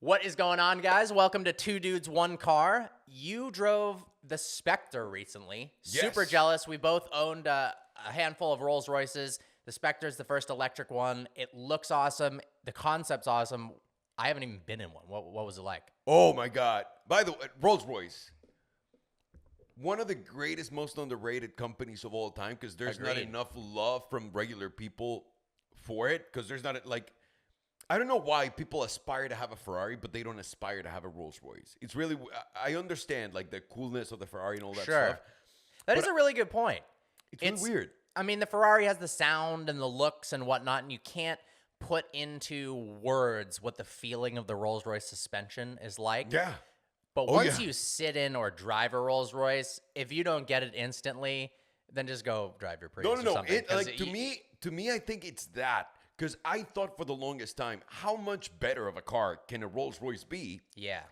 What is going on, guys? Welcome to Two Dudes, One Car. You drove the Spectre recently. Yes. Super jealous. We both owned a handful of Rolls-Royces. The Spectre is the first electric one. It looks awesome. The concept's awesome. I haven't even been in one. What was it like? Oh my God. By the way, Rolls-Royce, one of the greatest, most underrated companies of all time, because there's not Agreed. enough love from regular people for it. Because there's not, like, I don't know why people aspire to have a Ferrari, but they don't aspire to have a Rolls-Royce. It's really, I understand, like, the coolness of the Ferrari and all that stuff. That is a really good point. It's really weird. I mean, the Ferrari has the sound and the looks and whatnot, and you can't put into words what the feeling of the Rolls-Royce suspension is like. Yeah. But once you sit in or drive a Rolls-Royce, if you don't get it instantly, then just go drive your Prius or something. To me, I think it's that. Because I thought for the longest time, how much better of a car can a Rolls-Royce be? Yeah,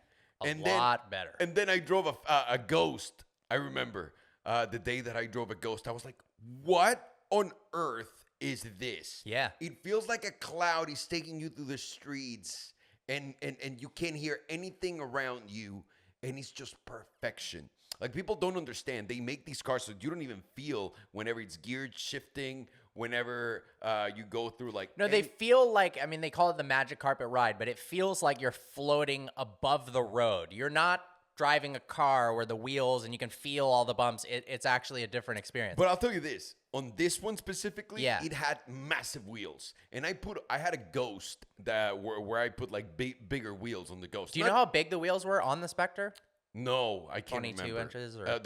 a lot better. And then I drove a Ghost. I remember the day that I drove a Ghost. I was like, what on earth is this? Yeah. It feels like a cloud is taking you through the streets and you can't hear anything around you. And it's just perfection. Like, people don't understand. They make these cars so you don't even feel whenever it's geared shifting, whenever you go through, like... No, they feel like, I mean, they call it the magic carpet ride, but it feels like you're floating above the road. You're not driving a car where the wheels and you can feel all the bumps. It's actually a different experience. But I'll tell you this. On this one specifically, Yeah. it had massive wheels. And I had a Ghost where I put, like, bigger wheels on the Ghost. Do you know how big the wheels were on the Spectre? No, I can't 22 remember. inches? Or?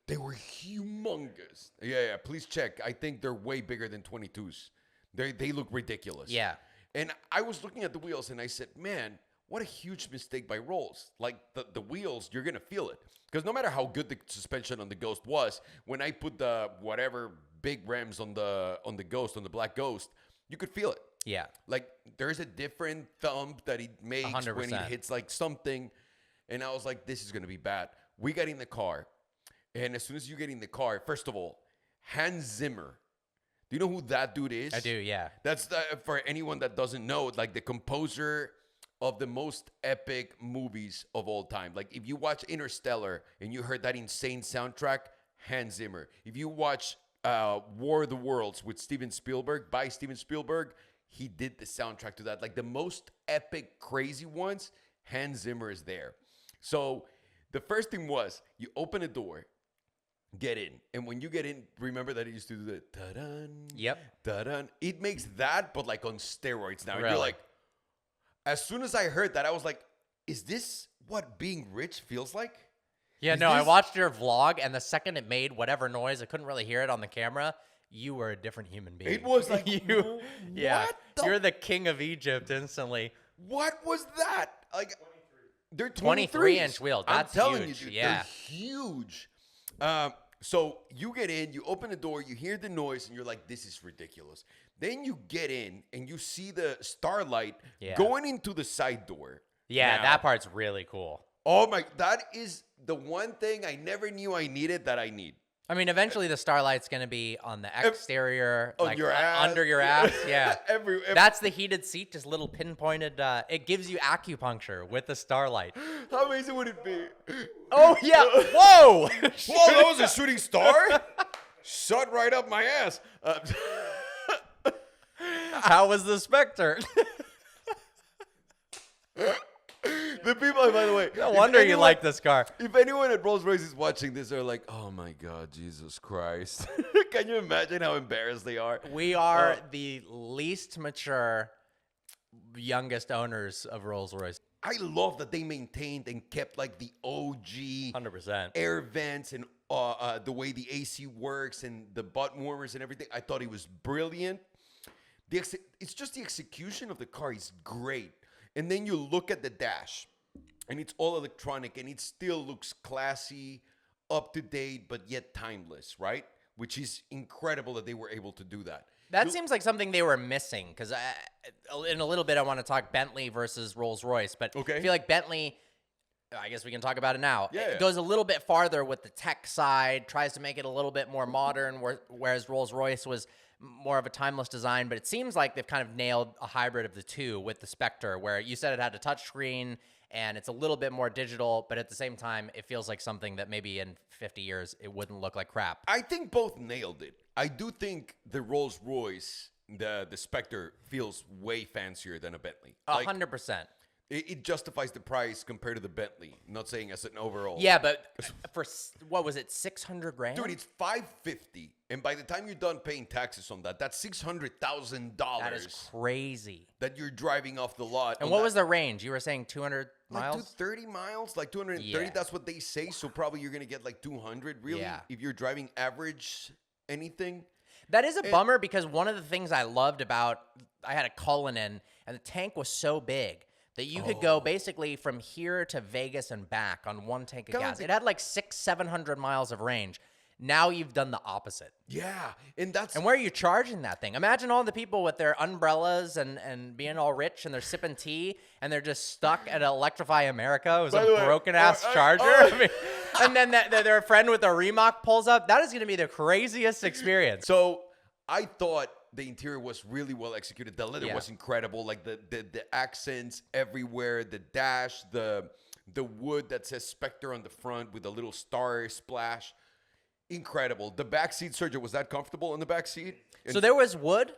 They were humongous. Yeah, please check. I think they're way bigger than 22s. They look ridiculous. Yeah. And I was looking at the wheels and I said, man, what a huge mistake by Rolls. Like, the wheels, you're going to feel it. Because no matter how good the suspension on the Ghost was, when I put the whatever big rims on the Ghost, on the black Ghost, you could feel it. Yeah. Like, there's a different thump that it makes 100%. when it hits, like, something. And I was like, this is going to be bad. We got in the car. And as soon as you get in the car, first of all, Hans Zimmer. Do you know who that dude is? I do, yeah. That's for anyone that doesn't know, like, the composer of the most epic movies of all time. Like, if you watch Interstellar and you heard that insane soundtrack, Hans Zimmer. If you watch War of the Worlds with Steven Spielberg, by Steven Spielberg, he did the soundtrack to that. Like, the most epic, crazy ones, Hans Zimmer is there. So the first thing was, you open a door, get in. And when you get in, remember that it used to do the ta-dun, Yep. ta-dun. It makes that, but like on steroids now. And Really? you're like, as soon as I heard that, I was like, is this what being rich feels like? Yeah, Is no, I this- watched your vlog, and the second it made whatever noise, I couldn't really hear it on the camera. You were a different human being. It was like, Yeah, what the- you're the king of Egypt instantly. What was that? Like, they're 23-inch wheels. That's I'm telling huge, you, dude, yeah. they're huge. So you get in, you open the door, you hear the noise, and you're like, this is ridiculous. Then you get in, and you see the starlight Yeah. going into the side door. Yeah, Now, that part's really cool. Oh my, that is the one thing I never knew I needed that I need. I mean, eventually the starlight's going to be on the exterior, On like your ass. under your ass. Yeah. Every That's the heated seat, just little pinpointed. It gives you acupuncture with the starlight. How amazing would it be? Oh, yeah. Whoa. Whoa, that was a shooting star? Shot right up my ass. How was the Spectre? The people, by the way. No wonder you like this car. If anyone at Rolls-Royce is watching this, they're like, oh my God, Jesus Christ. Can you imagine how embarrassed they are? We are the least mature, youngest owners of Rolls-Royce. I love that they maintained and kept like the OG 100%. air vents and the way the AC works and the butt warmers and everything. I thought it was brilliant. It's just the execution of the car is great. And then you look at the dash, and it's all electronic, and it still looks classy, up to date, but yet timeless, right? Which is incredible that they were able to do that. That seems like something they were missing, because in a little bit I want to talk Bentley versus Rolls-Royce, but Okay. I feel like Bentley, I guess we can talk about it now. Yeah, It yeah. goes a little bit farther with the tech side, tries to make it a little bit more modern, whereas Rolls-Royce was more of a timeless design, but it seems like they've kind of nailed a hybrid of the two with the Spectre, where you said it had a touchscreen and it's a little bit more digital, but at the same time, it feels like something that maybe in 50 years, it wouldn't look like crap. I think both nailed it. I do think the Rolls-Royce, the Spectre, feels way fancier than a Bentley. 100%. It justifies the price compared to the Bentley. I'm not saying as an overall. Yeah, but for, what was it, 600 grand? Dude, it's $550, and by the time you're done paying taxes on that, that's $600,000. That is crazy. That you're driving off the lot. And what was the range? You were saying 200 miles? Like 230 miles, like 230. Yeah. That's what they say. So probably you're gonna get like 200. Really, Yeah. if you're driving average anything. That is a bummer because one of the things I loved about, I had a Cullinan, and the tank was so big that you could go basically from here to Vegas and back on one tank of gas. It had like 700 miles of range. Now you've done the opposite. Yeah, and where are you charging that thing? Imagine all the people with their umbrellas and being all rich and they're sipping tea and they're just stuck at Electrify America. It was a broken ass charger. I mean, and then their friend with a Rimac pulls up. That is going to be the craziest experience. So I thought the interior was really well executed. The leather was incredible. Like the accents everywhere, the dash, the wood that says Spectre on the front with a little star splash. Incredible. The back seat, Sergio, was that comfortable in the back seat? So there was wood?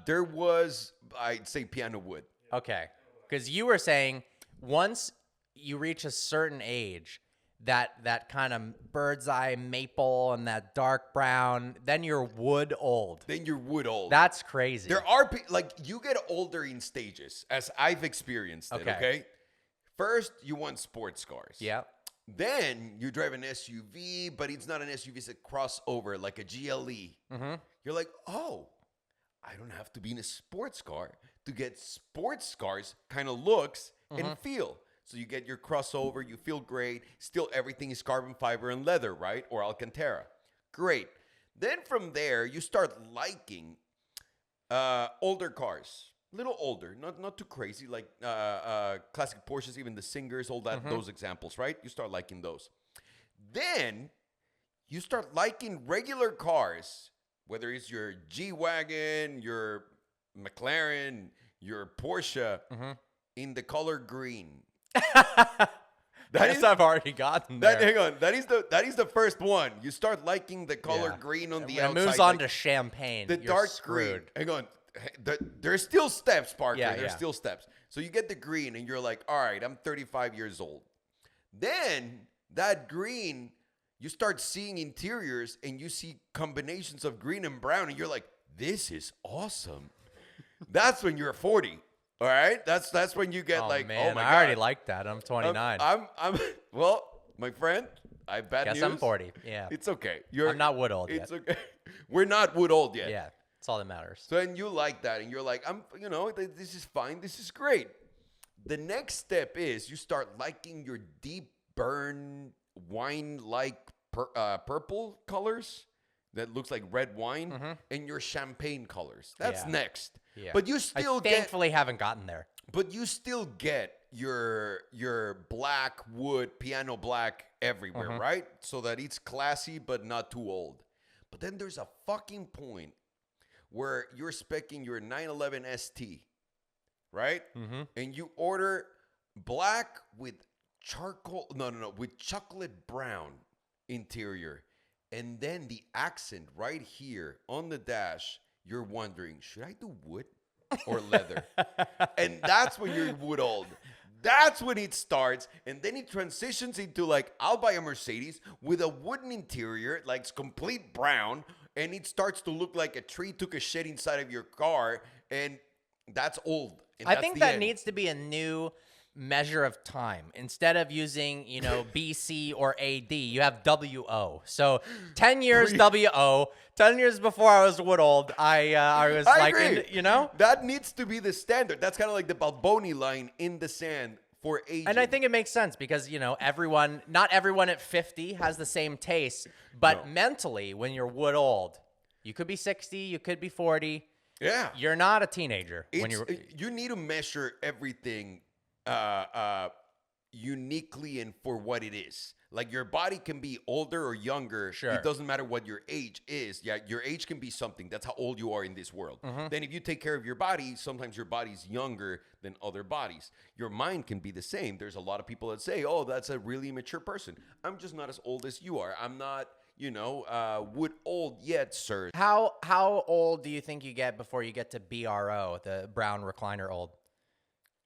There was, I'd say, piano wood. Okay. Because you were saying once you reach a certain age, that kind of bird's eye maple and that dark brown, then you're wood old. Then you're wood old. That's crazy. There are, like, you get older in stages, as I've experienced it, okay? First, you want sports cars. Yeah. Then you drive an SUV, but it's not an SUV, it's a crossover, like a GLE. Mm-hmm. You're like, oh, I don't have to be in a sports car to get sports cars kind of looks and feel. So you get your crossover, you feel great. Still, everything is carbon fiber and leather, right? Or Alcantara. Great. Then from there, you start liking older cars. Little older, not too crazy, like classic Porsches, even the Singers, all that, those examples, right? You start liking those. Then you start liking regular cars, whether it's your G-Wagon, your McLaren, your Porsche, in the color green. I've already gotten there. Hang on, that is the first one. You start liking the color green on the outside. It moves on to champagne. The dark green. Hang on. There's still steps, Parker. Yeah, there's still steps. So you get the green and you're like, all right, I'm 35 years old. Then that green, you start seeing interiors and you see combinations of green and brown and you're like, this is awesome. That's when you're 40. All right? That's when you get oh my God. I already like that. I'm 29. I'm well, my friend, I have bad news. Guess I'm 40. Yeah. It's okay. I'm not wood old yet. It's okay. We're not wood old yet. Yeah. That's all that matters. So and you like that, and you're like, this is fine, this is great. The next step is you start liking your deep burn wine-like purple colors that looks like red wine, and your champagne colors. That's next. Yeah. But you still thankfully haven't gotten there. But you still get your black wood, piano black everywhere, right? So that it's classy but not too old. But then there's a fucking point where you're speccing your 911 ST, right? And you order black with with chocolate brown interior. And then the accent right here on the dash, you're wondering, should I do wood or leather? And that's when you're wood old. That's when it starts. And then it transitions into like, I'll buy a Mercedes with a wooden interior, like it's complete brown. And it starts to look like a tree took a shit inside of your car. And that's old. And I think that needs to be a new measure of time. Instead of using, BC or AD, you have WO. So 10 years WO, 10 years before I was wood old, I was agree. That needs to be the standard. That's kind of like the Balboni line in the sand for aging. And I think it makes sense because, not everyone at 50 has the same taste, but mentally, when you're wood old, you could be 60, you could be 40. Yeah. You're not a teenager. You need to measure everything uniquely and for what it is. Like your body can be older or younger. Sure. It doesn't matter what your age is. Yeah, your age can be something. That's how old you are in this world. Then if you take care of your body, sometimes your body's younger than other bodies. Your mind can be the same. There's a lot of people that say, oh, that's a really mature person. I'm just not as old as you are. I'm not, wood old yet, sir. How old do you think you get before you get to BRO, the brown recliner old?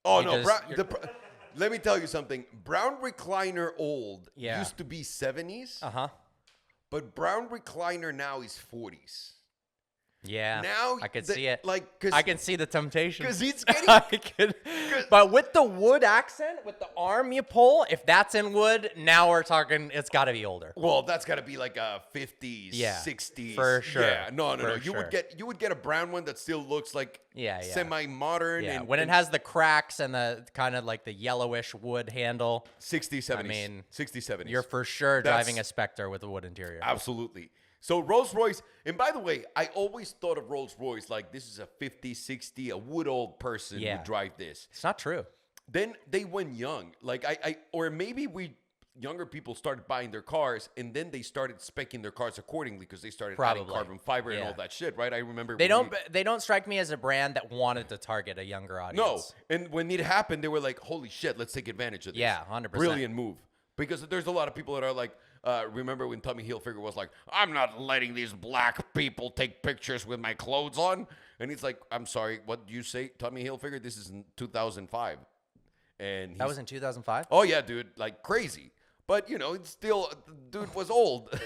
Oh, no. Let me tell you something. Brown recliner old used to be 70s. But brown recliner now is 40s. Yeah. Now I could see it. Cause, I can see the temptation. Because it's getting... But with the wood accent, with the arm you pull, if that's in wood, now we're talking, it's got to be older. Well, that's got to be like a 50s, 60s. For sure. Yeah, no. You would get a brown one that still looks like semi-modern. Yeah, when it has the cracks and the kind of like the yellowish wood handle. 60s, 70s. I mean, 60s, 70s. You're for sure driving a Spectre with a wood interior. Absolutely. So Rolls-Royce, and by the way, I always thought of Rolls-Royce like this is a 50, 60, a wood old person would drive this. It's not true. Then they went young. Like or maybe younger people started buying their cars and then they started speccing their cars accordingly because they started adding carbon fiber and all that shit, right? I remember they don't strike me as a brand that wanted to target a younger audience. No, and when it happened, they were like, "Holy shit, let's take advantage of this." Yeah, 100%. Brilliant move. Because there's a lot of people that are like, remember when Tommy Hilfiger was like, "I'm not letting these black people take pictures with my clothes on," and he's like, "I'm sorry, what do you say, Tommy Hilfiger? This is in 2005." And that was in 2005? Oh, yeah, dude. Like crazy. But, it's still, dude was old.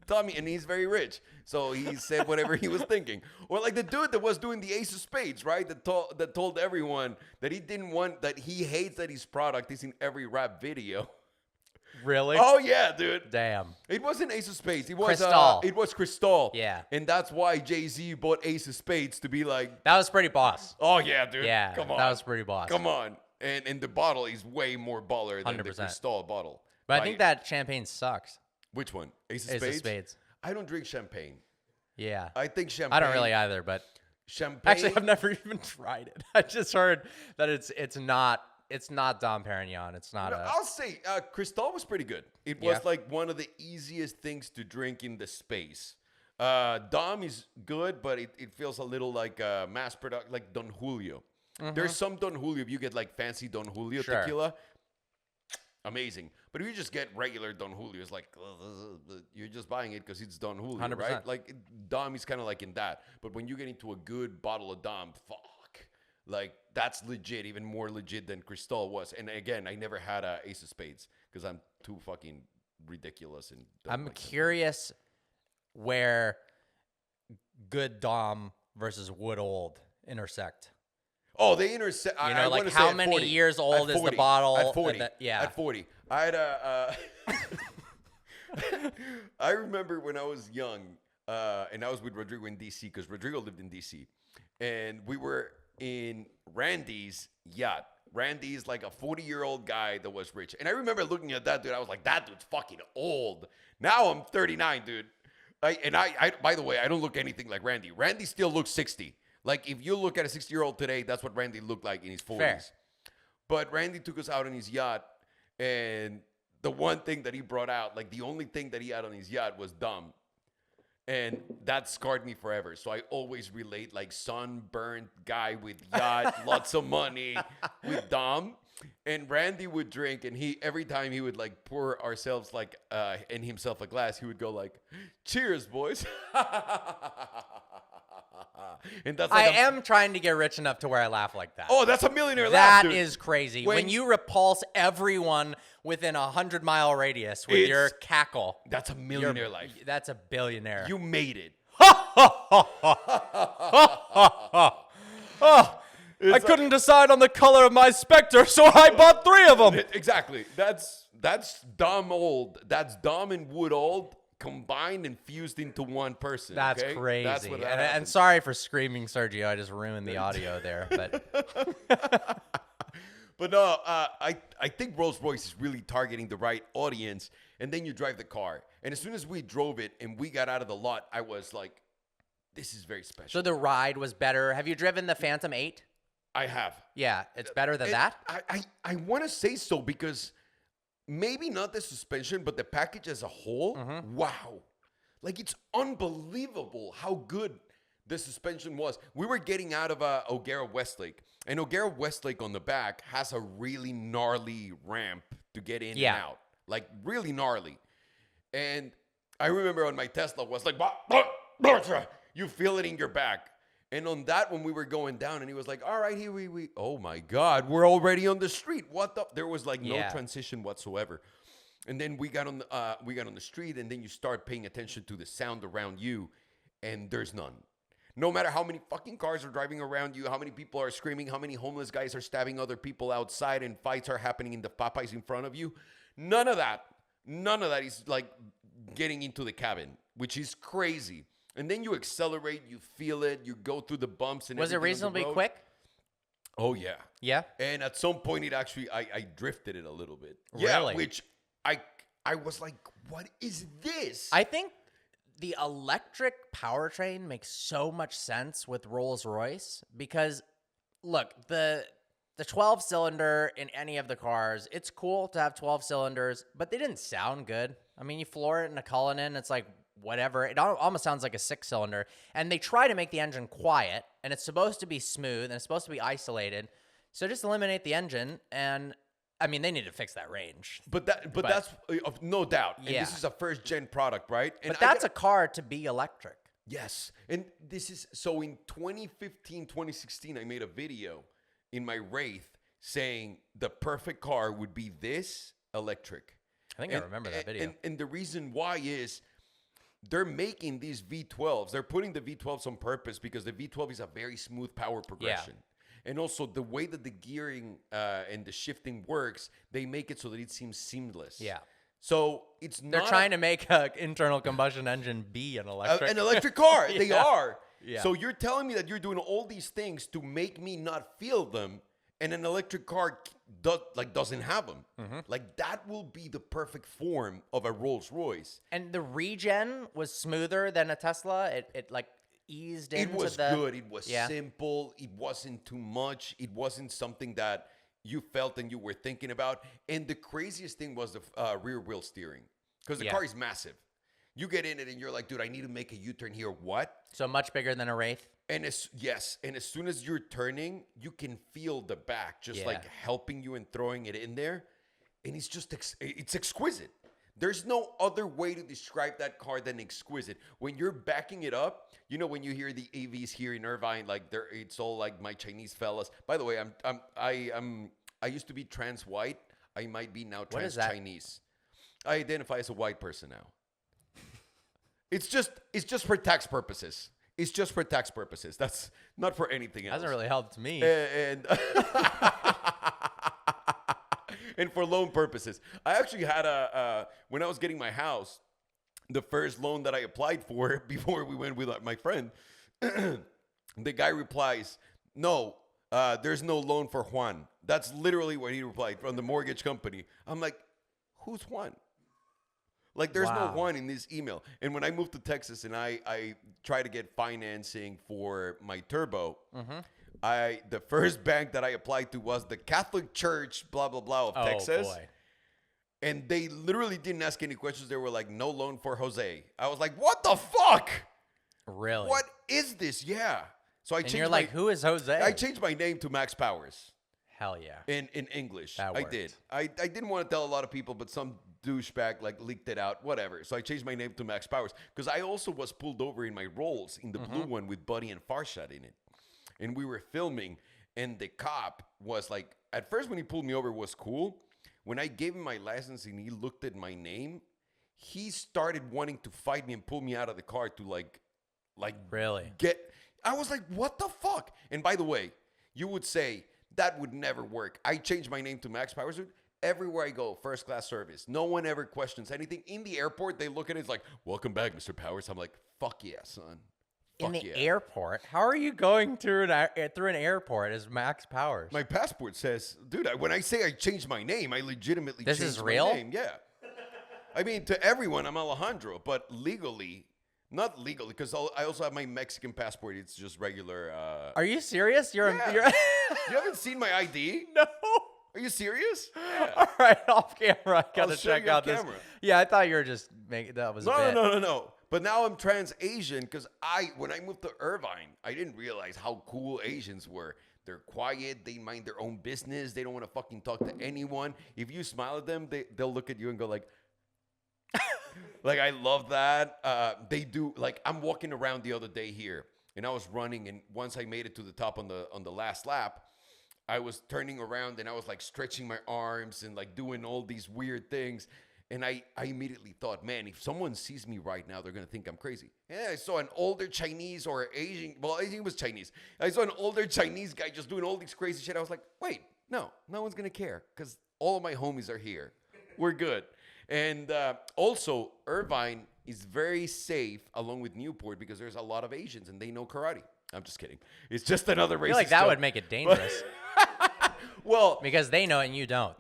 Tommy, and he's very rich. So he said whatever he was thinking. Or like the dude that was doing the Ace of Spades, right? That told everyone that he hates that his product is in every rap video. Really? Oh, yeah, dude. Damn. It wasn't Ace of Spades. It was Cristal. It was Cristal. Yeah. And that's why Jay-Z bought Ace of Spades to be like. That was pretty boss. Oh, yeah, dude. Yeah. Come on. That was pretty boss. Come on. And the bottle is way more baller than 100%. The Cristal bottle. But I think that champagne sucks. Which one? Ace of Spades? Ace of Spades. I don't drink champagne. Yeah. I think champagne. I don't really either, but champagne. Actually, I've never even tried it. I just heard that it's not Dom Perignon. It's not. I'll say Cristal was pretty good. It was like one of the easiest things to drink in the space. Dom is good, but it feels a little like mass product, like Don Julio. There's some Don Julio. If you get like fancy Don Julio tequila, amazing. But if you just get regular Don Julio, it's like you're just buying it because it's Don Julio, 100%. Right? Like Dom is kind of like in that. But when you get into a good bottle of Dom, fuck, like that's legit, even more legit than Cristal was. And again, I never had a Ace of Spades because I'm too fucking ridiculous. And I'm curious where good Dom versus wood old intersect. Oh, they intersect. Like how many years old is the bottle? At 40. Yeah. At 40. I had a... I remember when I was young, and I was with Rodrigo in D.C., because Rodrigo lived in D.C., and we were in Randy's yacht. Randy's like a 40-year-old guy that was rich. And I remember looking at that dude. I was like, that dude's fucking old. Now I'm 39, dude. I by the way, I don't look anything like Randy. Randy still looks 60. Like, if you look at a 60-year-old today, that's what Randy looked like in his 40s. Fair. But Randy took us out on his yacht, and the one thing that he brought out, like the only thing that he had on his yacht was Dom. And that scarred me forever. So I always relate, like, sunburned guy with yacht, lots of money, with Dom. And Randy would drink, and every time he would, like, pour ourselves, like, and himself a glass, he would go, like, cheers, boys. And that's like I am trying to get rich enough to where I laugh like that. Oh, that's a millionaire laugh, dude. That is crazy. When you repulse everyone within a 100-mile radius with your cackle. That's a millionaire life. That's a billionaire. You made it. I couldn't decide on the color of my Spectre, so I bought 3 of them. Exactly. That's Dom old. That's Dom and Wood old combined and fused into one person. That's crazy. That's what and sorry for screaming, Sergio. I just ruined the audio there. But but no, I think Rolls-Royce is really targeting the right audience. And then you drive the car. And as soon as we drove it and we got out of the lot, I was like, this is very special. So the ride was better. Have you driven the Phantom 8? I have. Yeah, it's better than that? I want to say so because maybe not the suspension, but the package as a whole. Wow. Like, it's unbelievable how good the suspension was. We were getting out of O'Gara Westlake, and O'Gara Westlake on the back has a really gnarly ramp to get in and out. Like, really gnarly. And I remember on my Tesla was like, you feel it in your back. And on that, when we were going down, and he was like, all right, here we oh my God, we're already on the street. What the? There was like no transition whatsoever. And then we got on the street, and then you start paying attention to the sound around you, and there's none. No matter how many fucking cars are driving around you, how many people are screaming, how many homeless guys are stabbing other people outside, and fights are happening in the Popeyes in front of you, none of that is like getting into the cabin, which is crazy. And then you accelerate, you feel it, you go through the bumps. And was it reasonably quick? Oh, yeah. Yeah? And at some point, it actually, I drifted it a little bit. Really? Yeah, which I was like, what is this? I think the electric powertrain makes so much sense with Rolls-Royce because, look, the 12-cylinder in any of the cars, it's cool to have 12 cylinders, but they didn't sound good. I mean, you floor it in a Cullinan, it's like, whatever. It almost sounds like a 6-cylinder. And they try to make the engine quiet, and it's supposed to be smooth, and it's supposed to be isolated. So just eliminate the engine, and I mean, they need to fix that range. But that's no doubt. And this is a first-gen product, right? And but that's a car to be electric. Yes. And this is, so in 2015, 2016, I made a video in my Wraith saying the perfect car would be this electric. I think I remember that video. And the reason why is they're making these V12s. They're putting the V12s on purpose because the V12 is a very smooth power progression. Yeah. And also the way that the gearing and the shifting works, they make it so that it seems seamless. Yeah. So it's not... They're trying to make an internal combustion engine be an electric. An electric car. Yeah. They are. Yeah. So you're telling me that you're doing all these things to make me not feel them, and an electric car doesn't have them. Mm-hmm. Like, that will be the perfect form of a Rolls-Royce. And the regen was smoother than a Tesla. It like eased into the... It was good. It was simple. It wasn't too much. It wasn't something that you felt and you were thinking about. And the craziest thing was the rear wheel steering, because the car is massive. You get in it and you're like, dude, I need to make a U-turn here. What? So much bigger than a Wraith? And as soon as you're turning, you can feel the back just like helping you and throwing it in there. And it's just, it's exquisite. There's no other way to describe that car than exquisite. When you're backing it up, you know, when you hear the AVs here in Irvine, like it's all like my Chinese fellas. By the way, I used to be trans white. I might be now trans Chinese. I identify as a white person now. It's just for tax purposes. It's just for tax purposes. That's not for anything else. Hasn't really helped me. And and for loan purposes. I actually had when I was getting my house, the first loan that I applied for before we went with my friend, the guy replies, no, there's no loan for Juan. That's literally what he replied from the mortgage company. I'm like, who's Juan? Like, there's no Juan in this email. And when I moved to Texas and I tried to get financing for my turbo, the first bank that I applied to was the Catholic Church, blah, blah, blah, of Texas. Boy. And they literally didn't ask any questions. They were like, no loan for Jose. I was like, what the fuck? Really? What is this? Yeah. So I changed. You're like, who is Jose? I changed my name to Max Powers. Hell yeah. In English. That worked. I did. I didn't want to tell a lot of people, but some douchebag like leaked it out, whatever. So I changed my name to Max Powers because I also was pulled over in my Rolls in the blue one with Buddy and Farshad in it. And we were filming, and the cop was like, at first when he pulled me over, it was cool. When I gave him my license and he looked at my name, he started wanting to fight me and pull me out of the car to like really I was like, what the fuck? And by the way, you would say that would never work. I changed my name to Max Powers. Everywhere I go, first class service. No one ever questions anything. In the airport, they look at it, it's like, welcome back, Mr. Powers. I'm like, fuck yeah, son. In the airport? How are you going through an airport as Max Powers? My passport says, dude, when I say I changed my name, I legitimately changed my name. This is real? Yeah. I mean, to everyone, I'm Alejandro, but legally, not legally, because I also have my Mexican passport. It's just regular. Are you serious? You haven't seen my ID? No. Are you serious? All right, off camera. I gotta I'll show check you out off this. camera. Yeah, I thought you were just making that was a bit. No. But now I'm trans Asian because when I moved to Irvine, I didn't realize how cool Asians were. They're quiet. They mind their own business. They don't want to fucking talk to anyone. If you smile at them, they'll look at you and go like, like, I love that. They do. Like, I'm walking around the other day here, and I was running, and once I made it to the top on the last lap, I was turning around, and I was like stretching my arms and like doing all these weird things. And I immediately thought, man, if someone sees me right now, they're going to think I'm crazy. Yeah, I saw an older Chinese or Asian. Well, I think it was Chinese. I saw an older Chinese guy just doing all these crazy shit. I was like, wait, no one's going to care because all of my homies are here. We're good. And also, Irvine is very safe along with Newport because there's a lot of Asians and they know karate. I'm just kidding. It's just another racist I feel like that joke. would make it dangerous. Well, because they know it and you don't.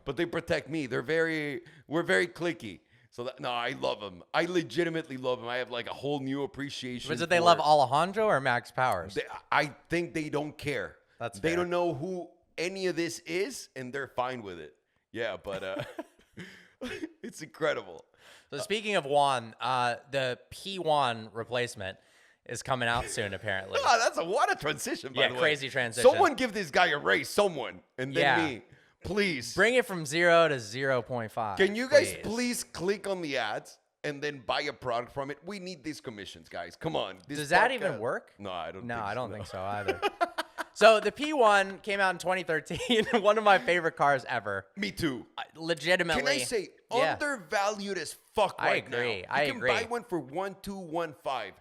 But they protect me. We're very cliquey. So no, I love them. I legitimately love them. I have like a whole new appreciation. But did they love Alejandro or Max Powers? I think they don't care. They fair. don't know who any of this is, and they're fine with it. Yeah, but it's incredible. So speaking of Juan, the P1 replacement is coming out soon, apparently. Oh, what a transition, by the way. Yeah, crazy transition. Someone give this guy a raise, someone, and then me. Please. Bring it from 0 to 0.5. Can you guys please click on the ads and then buy a product from it? We need these commissions, guys. Come on. Does that even work? No, I don't think so either. So the P1 came out in 2013. One of my favorite cars ever. Me too. Legitimately. Can I say undervalued as fuck right now? I agree. You can buy one for 1,215.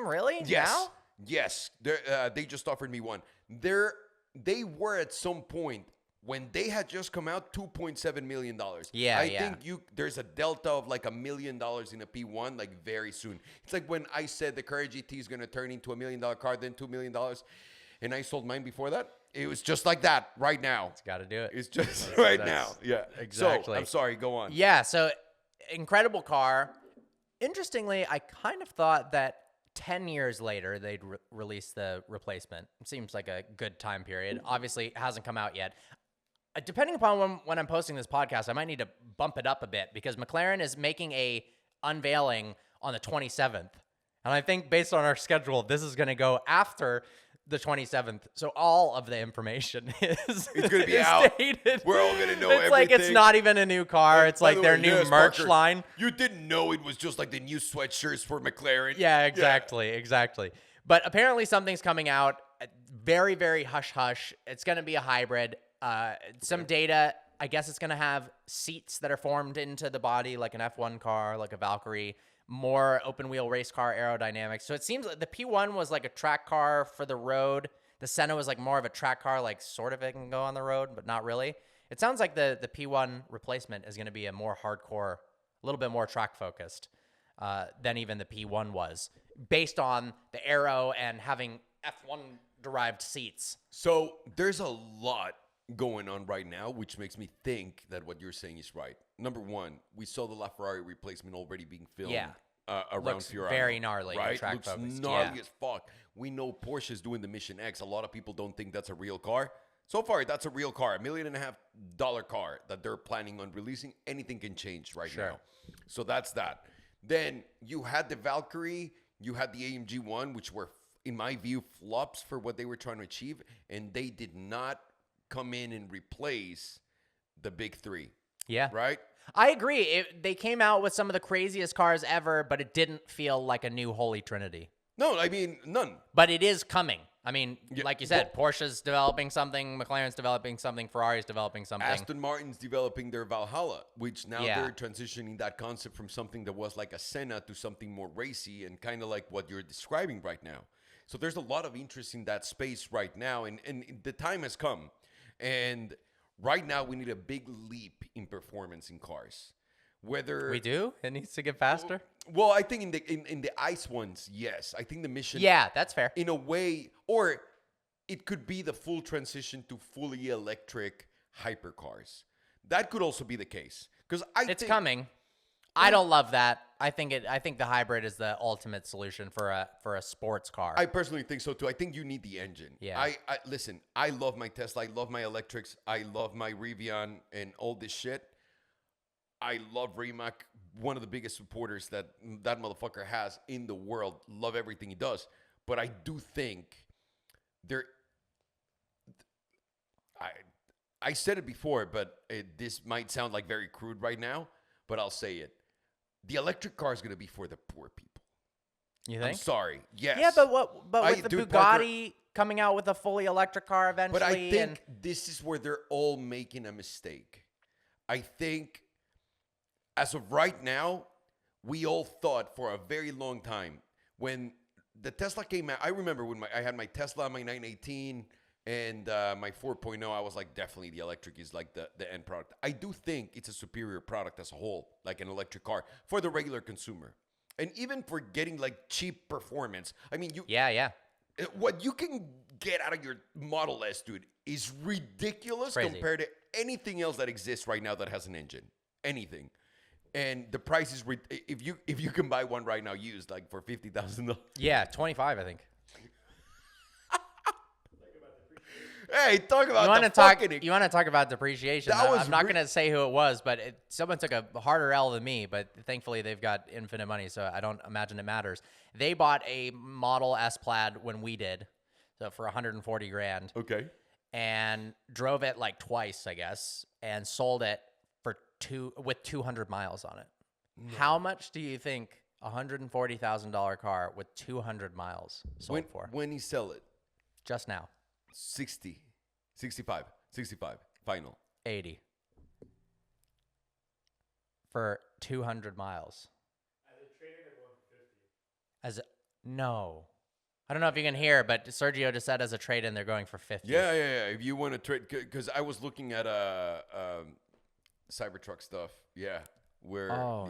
Really? Yes. Now? Yes. They just offered me one. They were at some point when they had just come out $2.7 million. Yeah. I think there's a delta of like $1 million in a P1 like very soon. It's like when I said the Carrera GT is going to turn into $1 million car, then $2 million. And I sold mine before that. It was just like that right now. It's got to do it. It's just right now. Yeah. Exactly. So, I'm sorry. Go on. Yeah. So incredible car. Interestingly, I kind of thought that 10 years later, they'd release the replacement. It seems like a good time period. Obviously, it hasn't come out yet. Depending upon when I'm posting this podcast, I might need to bump it up a bit because McLaren is making a unveiling on the 27th. And I think based on our schedule, this is going to go after the 27th. So all of the information it's going to be out. Dated. We're all going to know everything. It's like it's not even a new car. It's like their new merch line. You didn't know it was just like the new sweatshirts for McLaren. Yeah, exactly. But apparently something's coming out. Very, very hush-hush. It's going to be a hybrid. Some data, I guess it's going to have seats that are formed into the body like an F1 car, like a Valkyrie. More open-wheel race car aerodynamics. So it seems like the P1 was like a track car for the road. The Senna was like more of a track car, like sort of it can go on the road, but not really. It sounds like the P1 replacement is going to be a more hardcore, a little bit more track-focused than even the P1 was, based on the aero and having F1-derived seats. So there's a lot going on right now, which makes me think that what you're saying is right. Number one, we saw the LaFerrari replacement already being filmed around Looks Fiorano. Very gnarly. Right? Looks gnarly as fuck. We know Porsche's doing the Mission X. A lot of people don't think that's a real car. So far, that's a real car. $1.5 million car that they're planning on releasing. Anything can change now. So that's that. Then you had the Valkyrie. You had the AMG 1, which were, in my view, flops for what they were trying to achieve. And they did not come in and replace the big three. Yeah. Right? I agree. They came out with some of the craziest cars ever, but it didn't feel like a new Holy Trinity. No, I mean, none. But it is coming. I mean, like you said, Porsche's developing something, McLaren's developing something, Ferrari's developing something. Aston Martin's developing their Valhalla, which now they're transitioning that concept from something that was like a Senna to something more racy and kind of like what you're describing right now. So there's a lot of interest in that space right now, and the time has come. And right now, we need a big leap in performance in cars. Whether we do, it needs to get faster. Well, I think in the ICE ones, yes. I think the Mission, that's fair. In a way, or it could be the full transition to fully electric hypercars. That could also be the case because it's coming. I don't love that. I think the hybrid is the ultimate solution for a sports car. I personally think so too. I think you need the engine. Yeah. I listen, I love my Tesla. I love my electrics. I love my Rivian and all this shit. I love Rimac, one of the biggest supporters that motherfucker has in the world. Love everything he does. But I do think I said it before, but this might sound like very crude right now, but I'll say it. The electric car is going to be for the poor people. You think? I'm sorry. Yes. Yeah, but with the Bugatti coming out with a fully electric car eventually. But I think this is where they're all making a mistake. I think as of right now, we all thought for a very long time when the Tesla came out. I remember when I had my Tesla, my 918, and my 4.0, I was like, definitely the electric is like the end product. I do think it's a superior product as a whole, like an electric car for the regular consumer. And even for getting like cheap performance. I mean, Yeah. What you can get out of your Model S, dude, is ridiculous Crazy. compared to anything else that exists right now that has an engine. Anything. And the price is, if you can buy one right now used, like for $50,000. Yeah, 25, I think. Hey, talk about You want to talk about depreciation? I'm not going to say who it was, but someone took a harder L than me. But thankfully, they've got infinite money, so I don't imagine it matters. They bought a Model S Plaid when we did, so for $140,000. Okay. And drove it like twice, I guess, and sold it with 200 miles on it. No. How much do you think a $140,000 car with 200 miles sold for? When he sell it? Just now. 60, 65, final. 80. For 200 miles. As a trade-in, they're going for 50. No. I don't know if you can hear, but Sergio just said as a trade-in, they're going for 50. Yeah. If you want to trade, because I was looking at Cybertruck stuff. Yeah. No.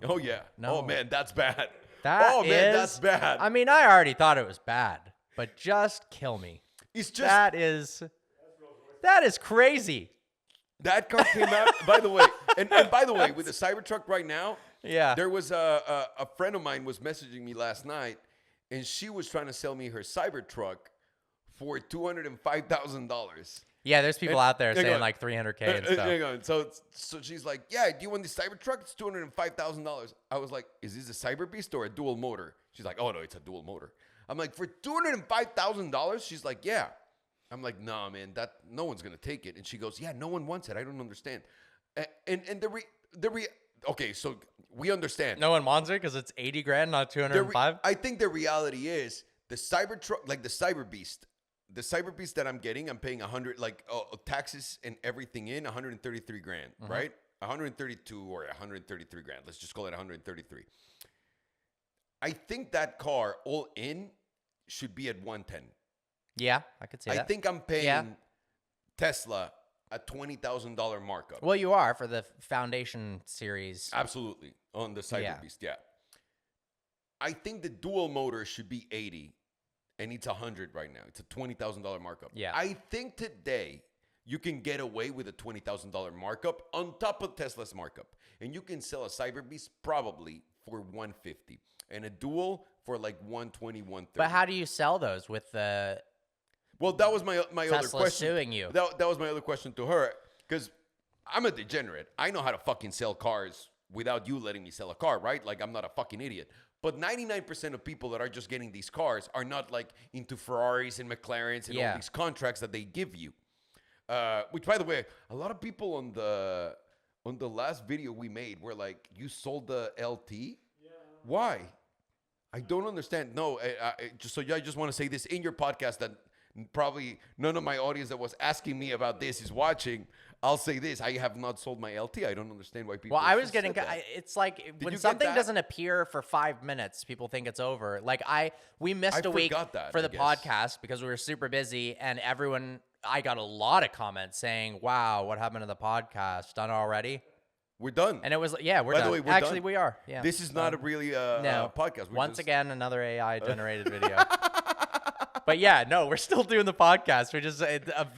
Oh, yeah. No. Oh, man, that's bad. That's bad. I mean, I already thought it was bad, but just kill me. It's just that is crazy. That car came out, by the way, and by the way, with the Cybertruck right now, yeah, there was a friend of mine was messaging me last night, and she was trying to sell me her Cybertruck for $205,000. Yeah, there's people out there saying like $300K and stuff. Hang on. So she's like, yeah, do you want the Cybertruck? It's $205,000. I was like, is this a Cyber Beast or a dual motor? She's like, oh no, it's a dual motor. I'm like, for $205,000? She's like, yeah. I'm like, nah, man, no one's gonna take it. And she goes, yeah, no one wants it. I don't understand. And okay, so we understand. No one wants it because it's $80,000, not 205. I think the reality is the Cybertruck, like the Cyber Beast that I'm getting, I'm paying 100, like taxes and everything in $133,000, right? 132 or 133 grand. Let's just call it 133. I think that car all in should be at 110. Yeah, I could see that. I think I'm paying Tesla a $20,000 markup. Well, you are for the Foundation series. Absolutely. On the Cyber Beast, yeah. I think the dual motor should be 80 and it's 100 right now. It's a $20,000 markup. Yeah. I think today you can get away with a $20,000 markup on top of Tesla's markup. And you can sell a Cyber Beast probably for $150 and a dual for like $120, $130. But how do you sell those with the Well, that was my Tesla other question. suing you? That was my other question to her, because I'm a degenerate. I know how to fucking sell cars without you letting me sell a car, right? Like, I'm not a fucking idiot. But 99% of people that are just getting these cars are not like into Ferraris and McLarens and all these contracts that they give you. Which, by the way, a lot of people on the last video we made were like, you sold the LT? Yeah. Why? I don't understand. No, I just want to say this in your podcast that probably none of my audience that was asking me about this is watching. I'll say this. I have not sold my LT. I don't understand why people. Well, I was getting. It's like when something doesn't appear for 5 minutes, people think it's over. Like we missed a week for the podcast because we were super busy, and I got a lot of comments saying, "Wow, what happened to the podcast? Done already?" We're done. And it was, we're done. By the way, we're Actually, done. we are. Yeah. This is not a really podcast. Once again, another AI generated video. But yeah, no, we're still doing the podcast. We just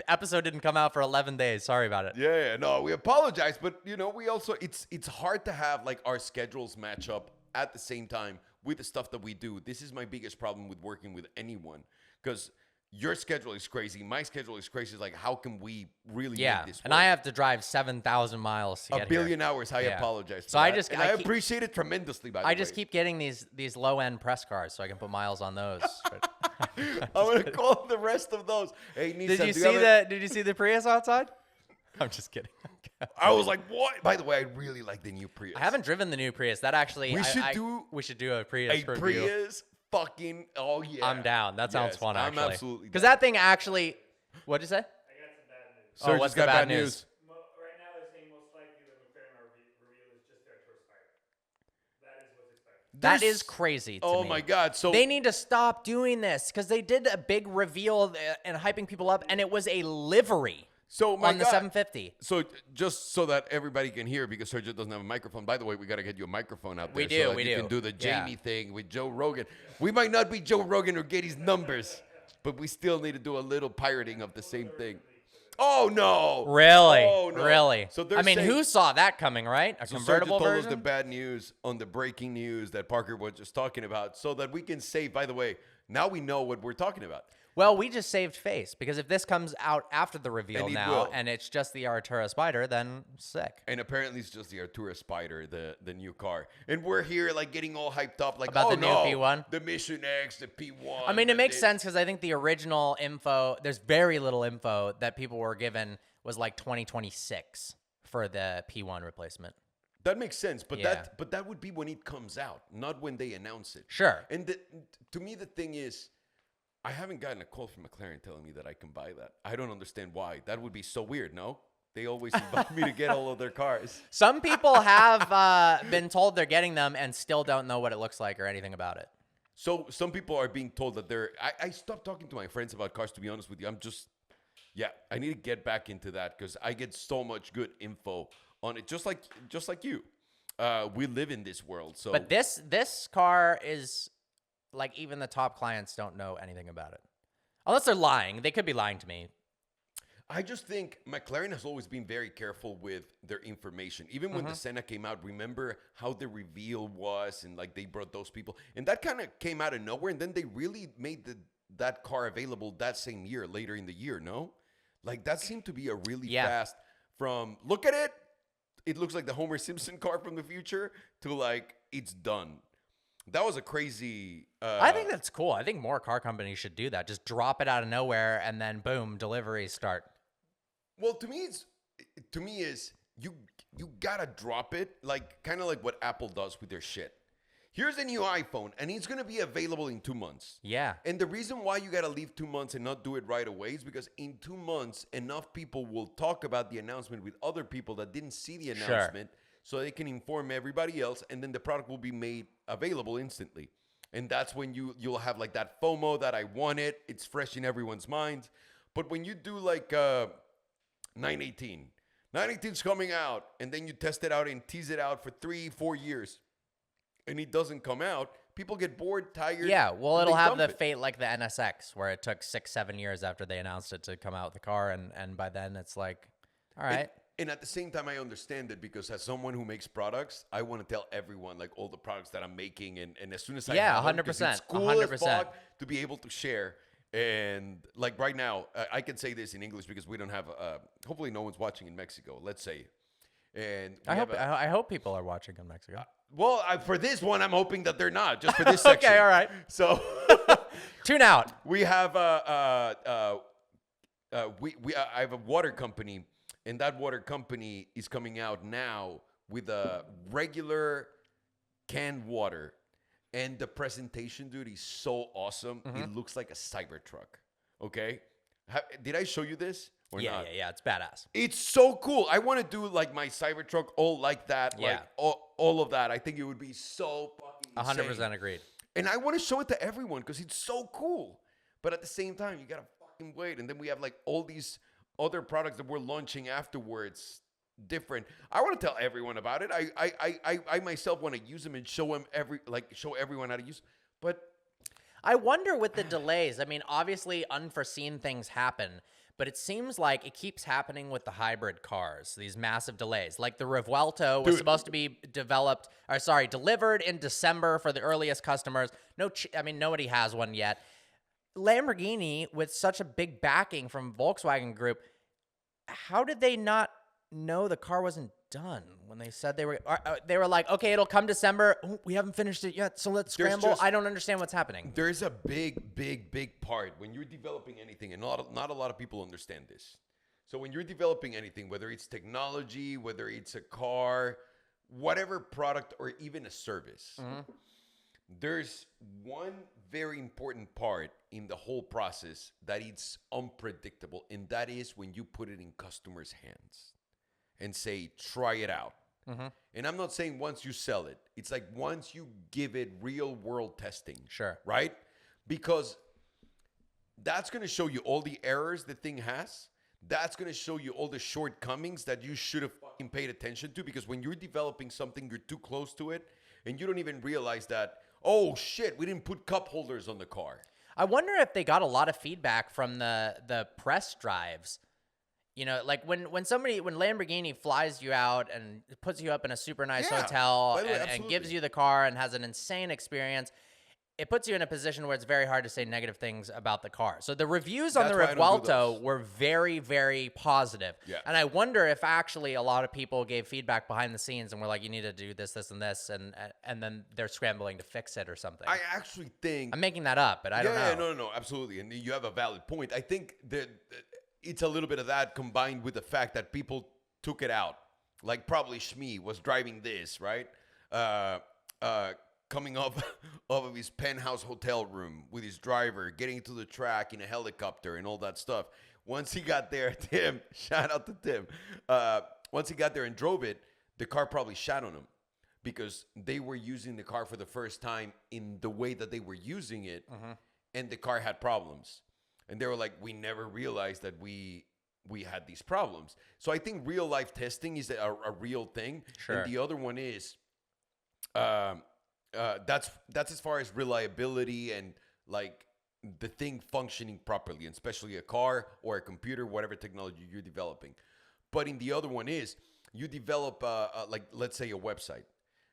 episode didn't come out for 11 days. Sorry about it. Yeah, no, we apologize, but we also it's hard to have like our schedules match up at the same time with the stuff that we do. This is my biggest problem with working with anyone, because your schedule is crazy. My schedule is crazy. It's like, how can we really make this work? And I have to drive 7,000 miles to get here. 1 billion hours. I apologize. So I appreciate it tremendously, by the way. I just keep getting these low-end press cars so I can put miles on those. I'm going to call the rest of those. Hey, Nissan, Did you see the Prius outside? I'm just kidding. I was like, what? By the way, I really like the new Prius. I haven't driven the new Prius. That actually, we should do a Prius review. Prius fucking, oh yeah. I'm down. That sounds fun, actually. I'm absolutely because that thing actually, what'd you say? I got some bad news. What's the bad news? Right now they're saying most likely the McLaren reveal is just their tour spider. That is what's expected. That is crazy to me. Oh my God. So they need to stop doing this, because they did a big reveal and hyping people up, and it was a livery. On the 750. So just so that everybody can hear, because Sergio doesn't have a microphone. By the way, we got to get you a microphone out there. So you can do the Jamie thing with Joe Rogan. We might not be Joe Rogan or get his numbers, but we still need to do a little pirating of the same thing. Oh, no. Really? Oh, no. Really? So who saw that coming, right? A convertible Sergio told version? us the bad news on the breaking news that Parker was just talking about, so that we can say, by the way, now we know what we're talking about. Well, we just saved face, because if this comes out after the reveal and it's just the Artura Spider, then sick. And apparently it's just the Artura Spider, the new car. And we're here like getting all hyped up like, About the new P1? The Mission X, the P1. I mean, it makes sense, because I think the original info, there's very little info that people were given was like 2026 for the P1 replacement. That makes sense, but that would be when it comes out, not when they announce it. Sure. And to me, the thing is, I haven't gotten a call from McLaren telling me that I can buy that. I don't understand why. That would be so weird, no? They always invite me to get all of their cars. Some people have been told they're getting them and still don't know what it looks like or anything about it. So some people are being told that they're... I stopped talking to my friends about cars, to be honest with you. I'm just... Yeah, I need to get back into that, because I get so much good info on it, just like you. We live in this world, so... But this car is... Like, even the top clients don't know anything about it. Unless they're lying. They could be lying to me. I just think McLaren has always been very careful with their information. Even when the Senna came out, remember how the reveal was, and like they brought those people. And that kind of came out of nowhere. And then they really made that car available that same year, later in the year, no? Like, that seemed to be a really fast from, look at it, it looks like the Homer Simpson car from the future, to like, it's done. That was a crazy... I think that's cool. I think more car companies should do that. Just drop it out of nowhere, and then boom, deliveries start. Well, to me is you gotta drop it, like kind of like what Apple does with their shit. Here's a new iPhone, and it's gonna be available in 2 months. Yeah. And the reason why you gotta leave 2 months and not do it right away is because in 2 months, enough people will talk about the announcement with other people that didn't see the announcement. Sure. So they can inform everybody else, and then the product will be made available instantly. And that's when you'll have like that FOMO that I want it. It's fresh in everyone's minds. But when you do like 918's coming out, and then you test it out and tease it out for 3-4 years, and it doesn't come out, people get bored, tired. Yeah, well, it'll have the fate like the NSX, where it took 6-7 years after they announced it to come out with the car, and by then it's like, all right. And at the same time, I understand it, because as someone who makes products, I want to tell everyone like all the products that I'm making, and as soon as I have 100%, it's cool 100%. as fuck to be able to share. And like right now, I can say this in English because we don't have. Hopefully, no one's watching in Mexico. Let's say, and I hope people are watching in Mexico. For this one, I'm hoping that they're not. Just for this section. Okay, all right. So tune out. We have I have a water company. And that water company is coming out now with a regular canned water. And the presentation, dude, is so awesome. Mm-hmm. It looks like a Cybertruck. Okay? Did I show you this or not? Yeah. It's badass. It's so cool. I want to do like my Cybertruck all like that. Yeah. Like all of that. I think it would be so fucking insane. 100% agreed. And I want to show it to everyone because it's so cool. But at the same time, you got to fucking wait. And then we have like all these other products that we're launching afterwards, different. I want to tell everyone about it. I myself want to use them and show them show everyone how to use. But I wonder with the delays. I mean, obviously unforeseen things happen, but it seems like it keeps happening with the hybrid cars, these massive delays. Like the Revuelto was supposed to be delivered in December for the earliest customers. Nobody has one yet. Lamborghini, with such a big backing from Volkswagen Group, how did they not know the car wasn't done when they said they were like, okay, it'll come December. Oh, we haven't finished it yet, so let's scramble. I don't understand what's happening. There's a big part when you're developing anything, and not a lot of people understand this. So when you're developing anything, whether it's technology, whether it's a car, whatever product, or even a service, there's one very important part in the whole process that it's unpredictable, and that is when you put it in customers' hands and say, try it out. And I'm not saying once you sell it. It's like once you give it real world testing. Sure. Right? Because that's going to show you all the errors the thing has. That's going to show you all the shortcomings that you should have fucking paid attention to. Because when you're developing something, you're too close to it. And you don't even realize that, oh shit, we didn't put cup holders on the car. I wonder if they got a lot of feedback from the press drives. You know, like when Lamborghini flies you out and puts you up in a super nice hotel and gives you the car and has an insane experience, it puts you in a position where it's very hard to say negative things about the car. So the reviews on the Revuelto were very, very positive. Yeah. And I wonder if actually a lot of people gave feedback behind the scenes and were like, you need to do this, this, and this, and then they're scrambling to fix it or something. I actually think... I'm making that up, but I don't know. Yeah, no, absolutely. And you have a valid point. I think that... it's a little bit of that combined with the fact that people took it out. Like probably Shmi was driving this, right? Coming up of his penthouse hotel room with his driver, getting to the track in a helicopter and all that stuff. Once he got there, Tim, shout out to Tim. Once he got there and drove it, the car probably shat on him because they were using the car for the first time in the way that they were using it, and the car had problems. And they were like, we never realized that we had these problems. So I think real life testing is a real thing. Sure. And the other one is, that's as far as reliability and like the thing functioning properly, and especially a car or a computer, whatever technology you're developing. But in the other one is, you develop like, let's say a website.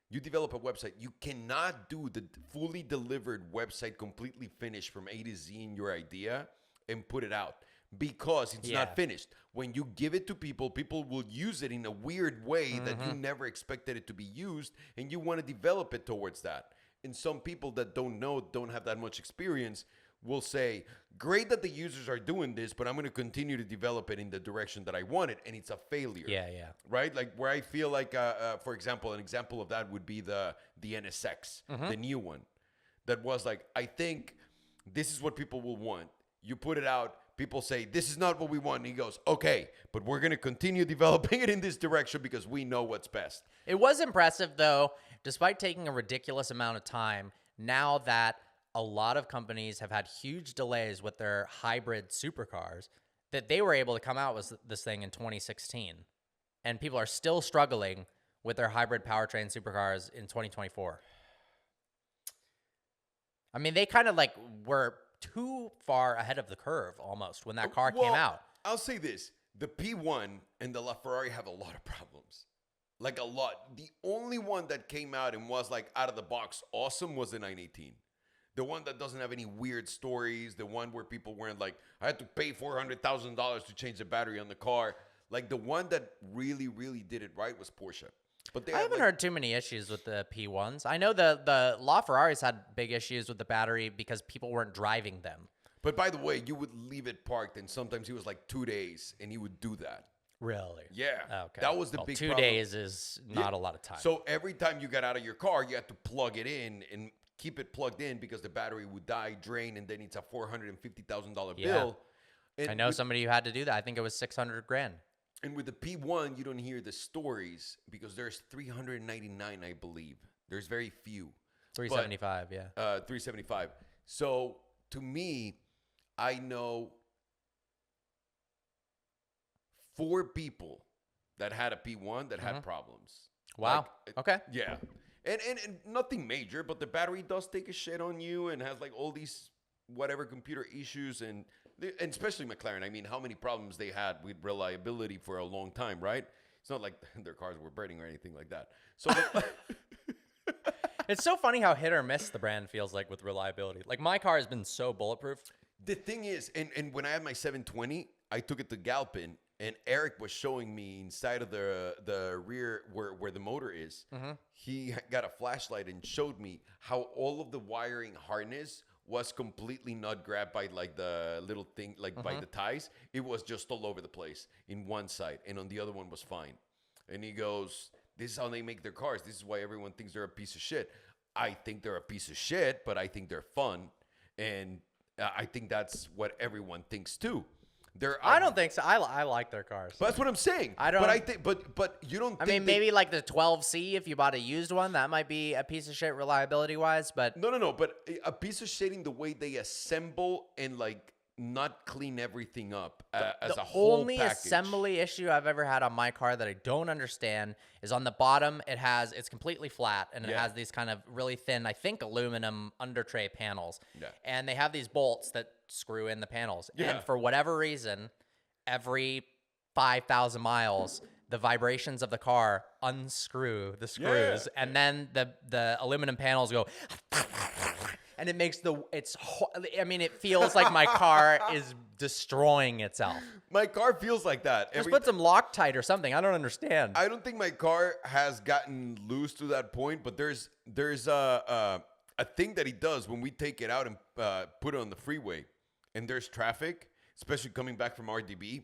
You develop a website. You cannot do the fully delivered website completely finished from A to Z in your idea and put it out because it's not finished. When you give it to people, people will use it in a weird way that you never expected it to be used, and you want to develop it towards that. And some people that don't have that much experience will say, great that the users are doing this, but I'm going to continue to develop it in the direction that I want it, and it's a failure. Yeah. Right? Like where I feel like, for example, an example of that would be the NSX, the new one. That was like, I think this is what people will want. You put it out, people say, this is not what we want. And he goes, okay, but we're going to continue developing it in this direction because we know what's best. It was impressive, though, despite taking a ridiculous amount of time, now that a lot of companies have had huge delays with their hybrid supercars, that they were able to come out with this thing in 2016. And people are still struggling with their hybrid powertrain supercars in 2024. I mean, they kind of like were too far ahead of the curve almost when that car came out. I'll say this. The P1 and the LaFerrari have a lot of problems. Like a lot. The only one that came out and was like out of the box awesome was the 918. The one that doesn't have any weird stories. The one where people weren't like, I had to pay $400,000 to change the battery on the car. Like the one that really, really did it right was Porsche. But I haven't heard too many issues with the P1s. I know the LaFerraris had big issues with the battery because people weren't driving them. But by the way, you would leave it parked, and sometimes it was like 2 days, and he would do that. Really? Yeah. Okay. That was the big 2 problem. days is not a lot of time. So every time you got out of your car, you had to plug it in and keep it plugged in because the battery would die, drain, and then it's a $450,000 bill. And I know somebody who had to do that. I think it was $600,000. And with the P1, you don't hear the stories because there's 399, I believe. There's very few. 375, yeah. 375. So to me, I know 4 people that had a P1 that had problems. Wow. Like, okay. Yeah. And nothing major, but the battery does take a shit on you and has like all these whatever computer issues and especially McLaren. I mean, how many problems they had with reliability for a long time, right? It's not like their cars were burning or anything like that. So It's so funny how hit or miss the brand feels like with reliability. Like my car has been so bulletproof. the thing is, and when I had my 720, I took it to Galpin, and Eric was showing me inside of the rear where the motor is. He got a flashlight and showed me how all of the wiring harness was completely not grabbed by like the little thing, like by the ties. It was just all over the place in one side, and on the other one was fine. And he goes, this is how they make their cars. This is why everyone thinks they're a piece of shit. I think they're a piece of shit, but I think they're fun. And I think that's what everyone thinks too. I don't think so. I like their cars. But that's what I'm saying. I don't. But I think, but you don't. I think mean, maybe like the 12C, if you bought a used one, that might be a piece of shit reliability wise. But no. But a piece of shit in the way they assemble and like not clean everything up as a whole only package. assembly issue I've ever had on my car that I don't understand is on the bottom. It's completely flat and it has these kind of really thin, I think, aluminum under tray panels. Yeah. And they have these bolts that screw in the panels. Yeah. And for whatever reason, every 5,000 miles, the vibrations of the car unscrew the screws, and then the aluminum panels go. And it makes it feels like my car is destroying itself. My car feels like that. Just put some Loctite or something. I don't understand. I don't think my car has gotten loose to that point, but there's a thing that he does when we take it out and put it on the freeway, and there's traffic, especially coming back from RDB.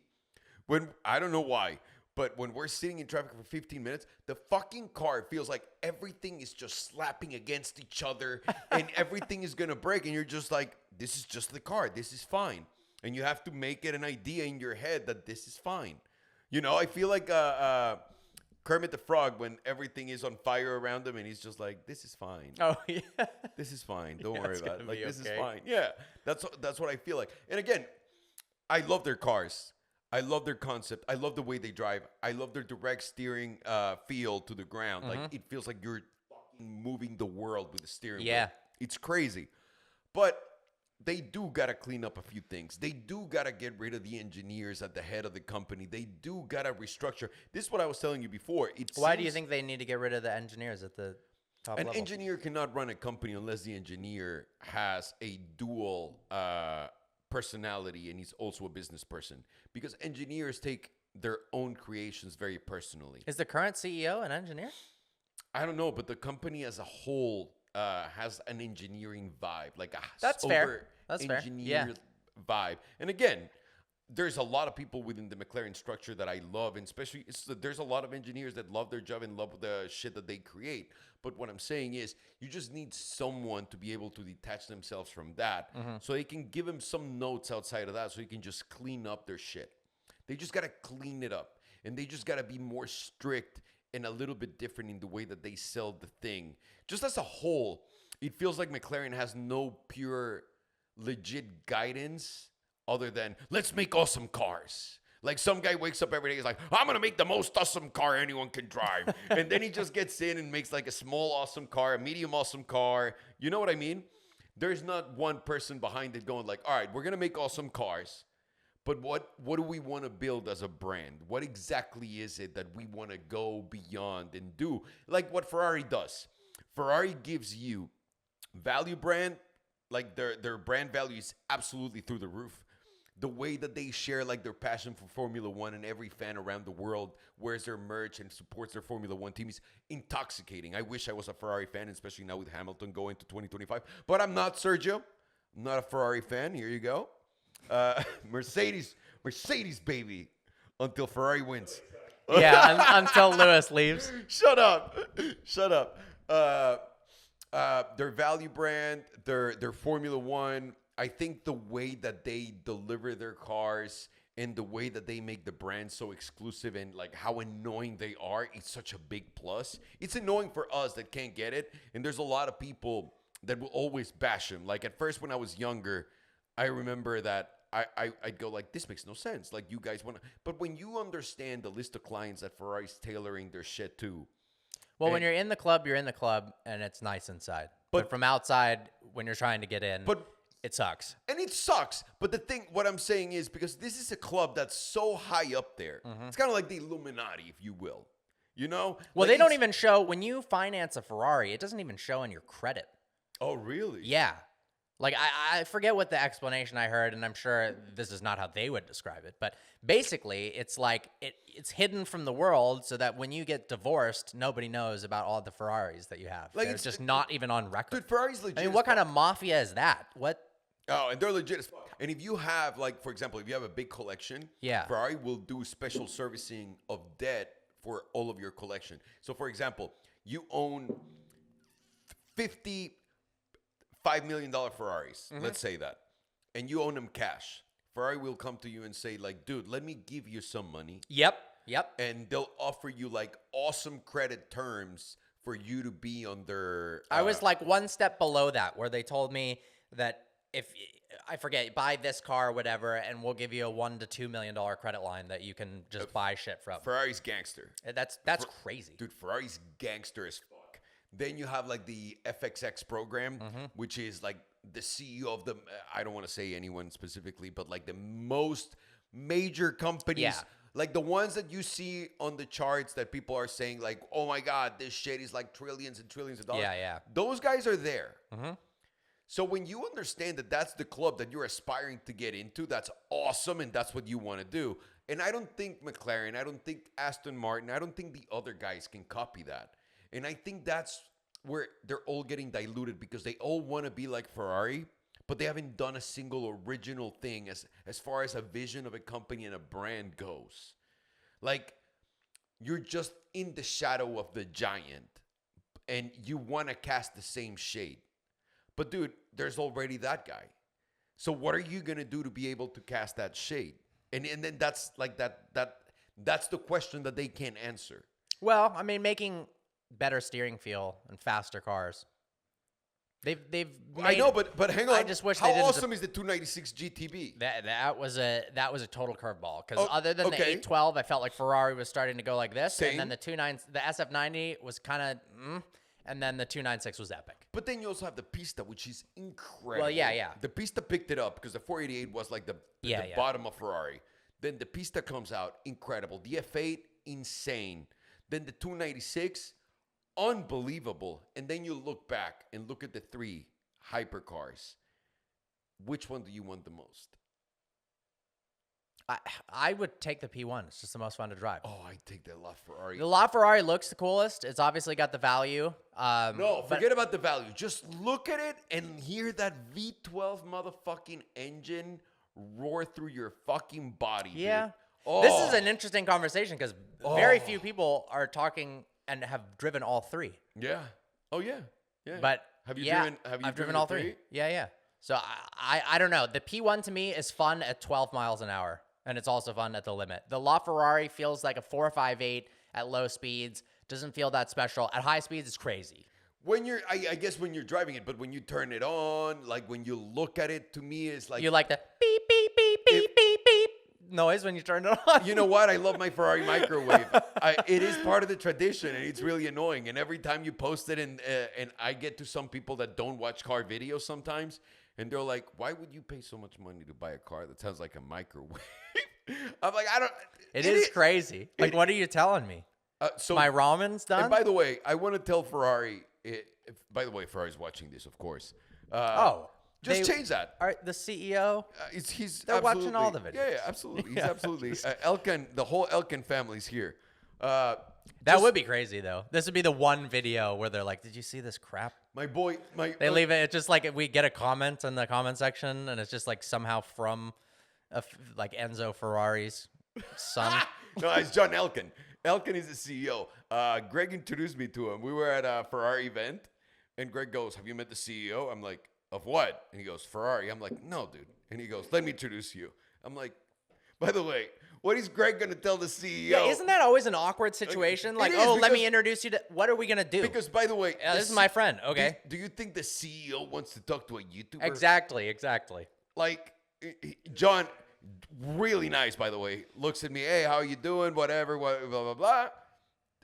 When I don't know why, but when we're sitting in traffic for 15 minutes, the fucking car feels like everything is just slapping against each other and everything is going to break. And you're just like, this is just the car. This is fine. And you have to make it an idea in your head that this is fine. You know, I feel like Kermit the Frog when everything is on fire around him and he's just like, this is fine. Oh, yeah. This is fine. Don't Yeah, worry it's about it. gonna Like, be this is okay. fine. Yeah, that's what I feel like. And again, I love their cars. I love their concept. I love the way they drive. I love their direct steering feel to the ground. Like, it feels like you're fucking moving the world with the steering wheel. Yeah. It's crazy. But they do got to clean up a few things. They do got to get rid of the engineers at the head of the company. They do got to restructure. This is what I was telling you before. Why do you think they need to get rid of the engineers at the top an level? engineer cannot run a company unless the engineer has a dual personality and he's also a business person, because engineers take their own creations very personally. Is the current CEO an engineer? I don't know, but the company as a whole has an engineering vibe, like a That's fair. That's fair. engineer vibe. And again, there's a lot of people within the McLaren structure that I love, and especially there's a lot of engineers that love their job and love the shit that they create. But what I'm saying is, you just need someone to be able to detach themselves from that, so they can give them some notes outside of that, so you can just clean up their shit. They just gotta clean it up, and they just gotta be more strict and a little bit different in the way that they sell the thing. Just as a whole, it feels like McLaren has no pure, legit guidance other than, let's make awesome cars. Like some guy wakes up every day, he's like, I'm going to make the most awesome car anyone can drive. And then he just gets in and makes like a small awesome car, a medium awesome car. You know what I mean? There's not one person behind it going like, all right, we're going to make awesome cars. But what do we want to build as a brand? What exactly is it that we want to go beyond and do? Like what Ferrari does. Ferrari gives you value brand, like their brand value is absolutely through the roof. The way that they share like their passion for Formula One, and every fan around the world wears their merch and supports their Formula One team is intoxicating. I wish I was a Ferrari fan, especially now with Hamilton going to 2025. But I'm not, Sergio. I'm not a Ferrari fan. Here you go. Mercedes, baby, until Ferrari wins. Yeah, until Lewis leaves. Shut up. Their value brand, their Formula One. I think the way that they deliver their cars and the way that they make the brand so exclusive and like how annoying they are, it's such a big plus. It's annoying for us that can't get it. And there's a lot of people that will always bash them. Like at first when I was younger, I remember that I'd go like, this makes no sense. Like you guys want to, but when you understand the list of clients that Ferrari's tailoring their shit to, Well, when you're in the club, you're in the club, and it's nice inside. But from outside, when you're trying to get in, it sucks. And it sucks. But what I'm saying is, because this is a club that's so high up there, it's kind of like the Illuminati, if you will. You know? Well, like they don't even show, when you finance a Ferrari, it doesn't even show on your credit. Oh, really? Yeah. Like, I forget what the explanation I heard, and I'm sure this is not how they would describe it. But basically, it's like it's hidden from the world so that when you get divorced, nobody knows about all the Ferraris that you have. Like, it's just not even on record. Dude, Ferrari's legit. I mean, what kind of mafia is that? What? Oh, and they're legit as fuck. And if you have, like, for example, if you have a big collection, Ferrari will do special servicing of debt for all of your collection. So, for example, you own 50 $5 million Ferraris, let's say that, and you own them cash. Ferrari will come to you and say, like, dude, let me give you some money. Yep. And they'll offer you, like, awesome credit terms for you to be on their... I was, like, one step below that, where they told me that if, I forget, buy this car or whatever, and we'll give you a $1 to $2 million credit line that you can just buy shit from. Ferrari's gangster. That's crazy. Dude, Ferrari's gangster as fuck. Then you have like the FXX program, which is like the CEO of the, I don't want to say anyone specifically, but like the most major companies, like the ones that you see on the charts that people are saying like, oh my God, this shit is like trillions and trillions of dollars. Yeah. Those guys are there. So when you understand that that's the club that you're aspiring to get into, that's awesome and that's what you want to do. And I don't think McLaren, I don't think Aston Martin, I don't think the other guys can copy that. And I think that's where they're all getting diluted because they all want to be like Ferrari, but they haven't done a single original thing as far as a vision of a company and a brand goes. Like, you're just in the shadow of the giant and you want to cast the same shade. But dude, there's already that guy. So what are you going to do to be able to cast that shade? And then that's like that's the question that they can't answer. Well, I mean, making better steering feel and faster cars. They've made, I know, but hang on. I just wish how they didn't awesome is the 296 GTB? That was a total curveball because other than the okay. 812, I felt like Ferrari was starting to go like this, Same. and then the SF90 was kind of, and then the 296 was epic. But then you also have the Pista, which is incredible. Well, yeah. The Pista picked it up because the 488 was like the bottom of Ferrari. Then the Pista comes out, incredible. The F8, insane. Then the 296, unbelievable. And then you look back and look at the 3 hypercars. Which one do you want the most? I would take the P1. It's just the most fun to drive. Oh, I take the LaFerrari. The LaFerrari looks the coolest. It's obviously got the value. No, forget about the value. Just look at it and hear that V12 motherfucking engine roar through your fucking body. Yeah. Dude. Oh. This is an interesting conversation because very few people are talking and have driven all 3. Yeah. Oh, yeah. Yeah. But have you driven all 3? Yeah. So I don't know. The P1 to me is fun at 12 miles an hour, and it's also fun at the limit. The LaFerrari feels like a 458 at low speeds. Doesn't feel that special. At high speeds, it's crazy. When you're, I guess when you're driving it, but when you turn it on, like when you look at it, to me, it's like... You like the beep, beep, beep, beep, beep, beep noise when you turn it on. You know what? I love my Ferrari microwave. It is part of the tradition, and it's really annoying. And every time you post it, and I get to some people that don't watch car videos sometimes, and they're like, why would you pay so much money to buy a car that sounds like a microwave? I'm like, I don't... It is crazy. Like, what are you telling me? So my ramen's done? And by the way, I want to tell Ferrari... by the way, Ferrari's watching this, of course. Just change that. The CEO? They're watching all the videos. Yeah, absolutely. He's absolutely. Elkan, the whole Elkan family's here. That would be crazy, though. This would be the one video where they're like, did you see this crap? They leave it. It's just like we get a comment in the comment section, and it's just like somehow from like Enzo Ferrari's son. No, it's John Elkan. Elkan is the CEO. Greg introduced me to him. We were at a Ferrari event, and Greg goes, have you met the CEO? I'm like, of what? And he goes, Ferrari. I'm like, no, dude. And he goes, let me introduce you. I'm like, by the way, what is Greg going to tell the CEO? Yeah, isn't that always an awkward situation? Like, let me introduce you to, what are we going to do? Because, by the way. This is my friend, okay? Do you think the CEO wants to talk to a YouTuber? Exactly. Like, John, really nice, by the way, looks at me, hey, how you doing? Whatever, blah, blah, blah.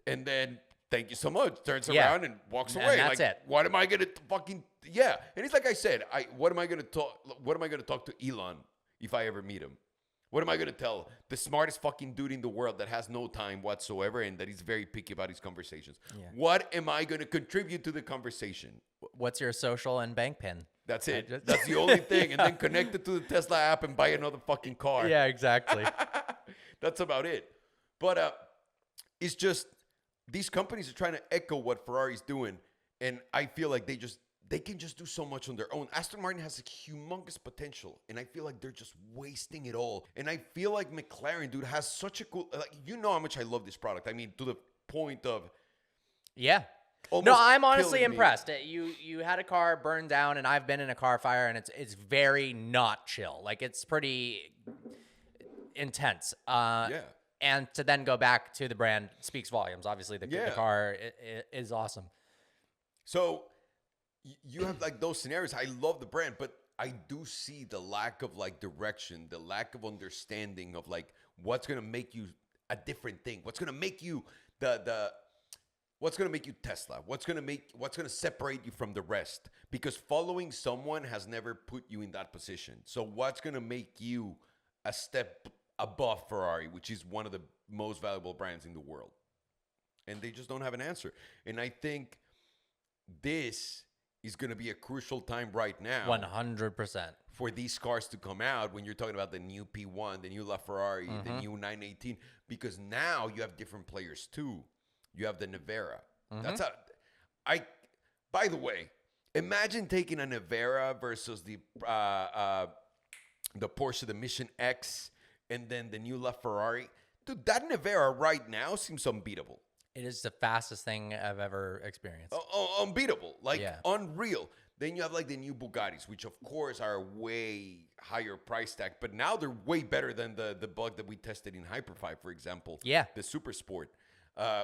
And then thank you so much. Turns Yeah. around and walks And away. that's like, it. What am I gonna fucking yeah? And it's like I said, what am I gonna talk to Elon if I ever meet him? What am I gonna tell the smartest fucking dude in the world that has no time whatsoever and that he's very picky about his conversations? Yeah. What am I gonna contribute to the conversation? What's your social and bank pin? That's it. That's the only thing. And then connect it to the Tesla app and buy another fucking car. Yeah, exactly. That's about it. But it's just these companies are trying to echo what Ferrari's doing, and I feel like they can just do so much on their own. Aston Martin has a humongous potential, and I feel like they're just wasting it all. And I feel like McLaren, dude, has such a cool. Like, you know how much I love this product. I mean, to the point of Yeah. almost No, I'm honestly killing me. impressed. You had a car burned down, and I've been in a car fire, and it's very not chill. Like, it's pretty intense. Yeah. And to then go back to the brand speaks volumes. Obviously, the Yeah. car is awesome. So you have like those scenarios. I love the brand, but I do see the lack of like direction, the lack of understanding of like what's gonna make you a different thing. What's gonna make you what's gonna make you Tesla? What's gonna separate you from the rest? Because following someone has never put you in that position. So what's gonna make you a step above Ferrari, which is one of the most valuable brands in the world? And they just don't have an answer. And I think this is going to be a crucial time right now 100%. for these cars to come out when you're talking about the new P1, the new LaFerrari, the new 918, because now you have different players too. You have the Nevera. By the way, imagine taking a Nevera versus the Porsche, the Mission X, and then the new LaFerrari. Dude, that Nevera right now seems unbeatable. It is the fastest thing I've ever experienced. Unbeatable, like Yeah. unreal. Then you have like the new Bugattis, which of course are way higher price tag, but now they're way better than the Bug that we tested in Hypercar, for example. Yeah. The Super Sport,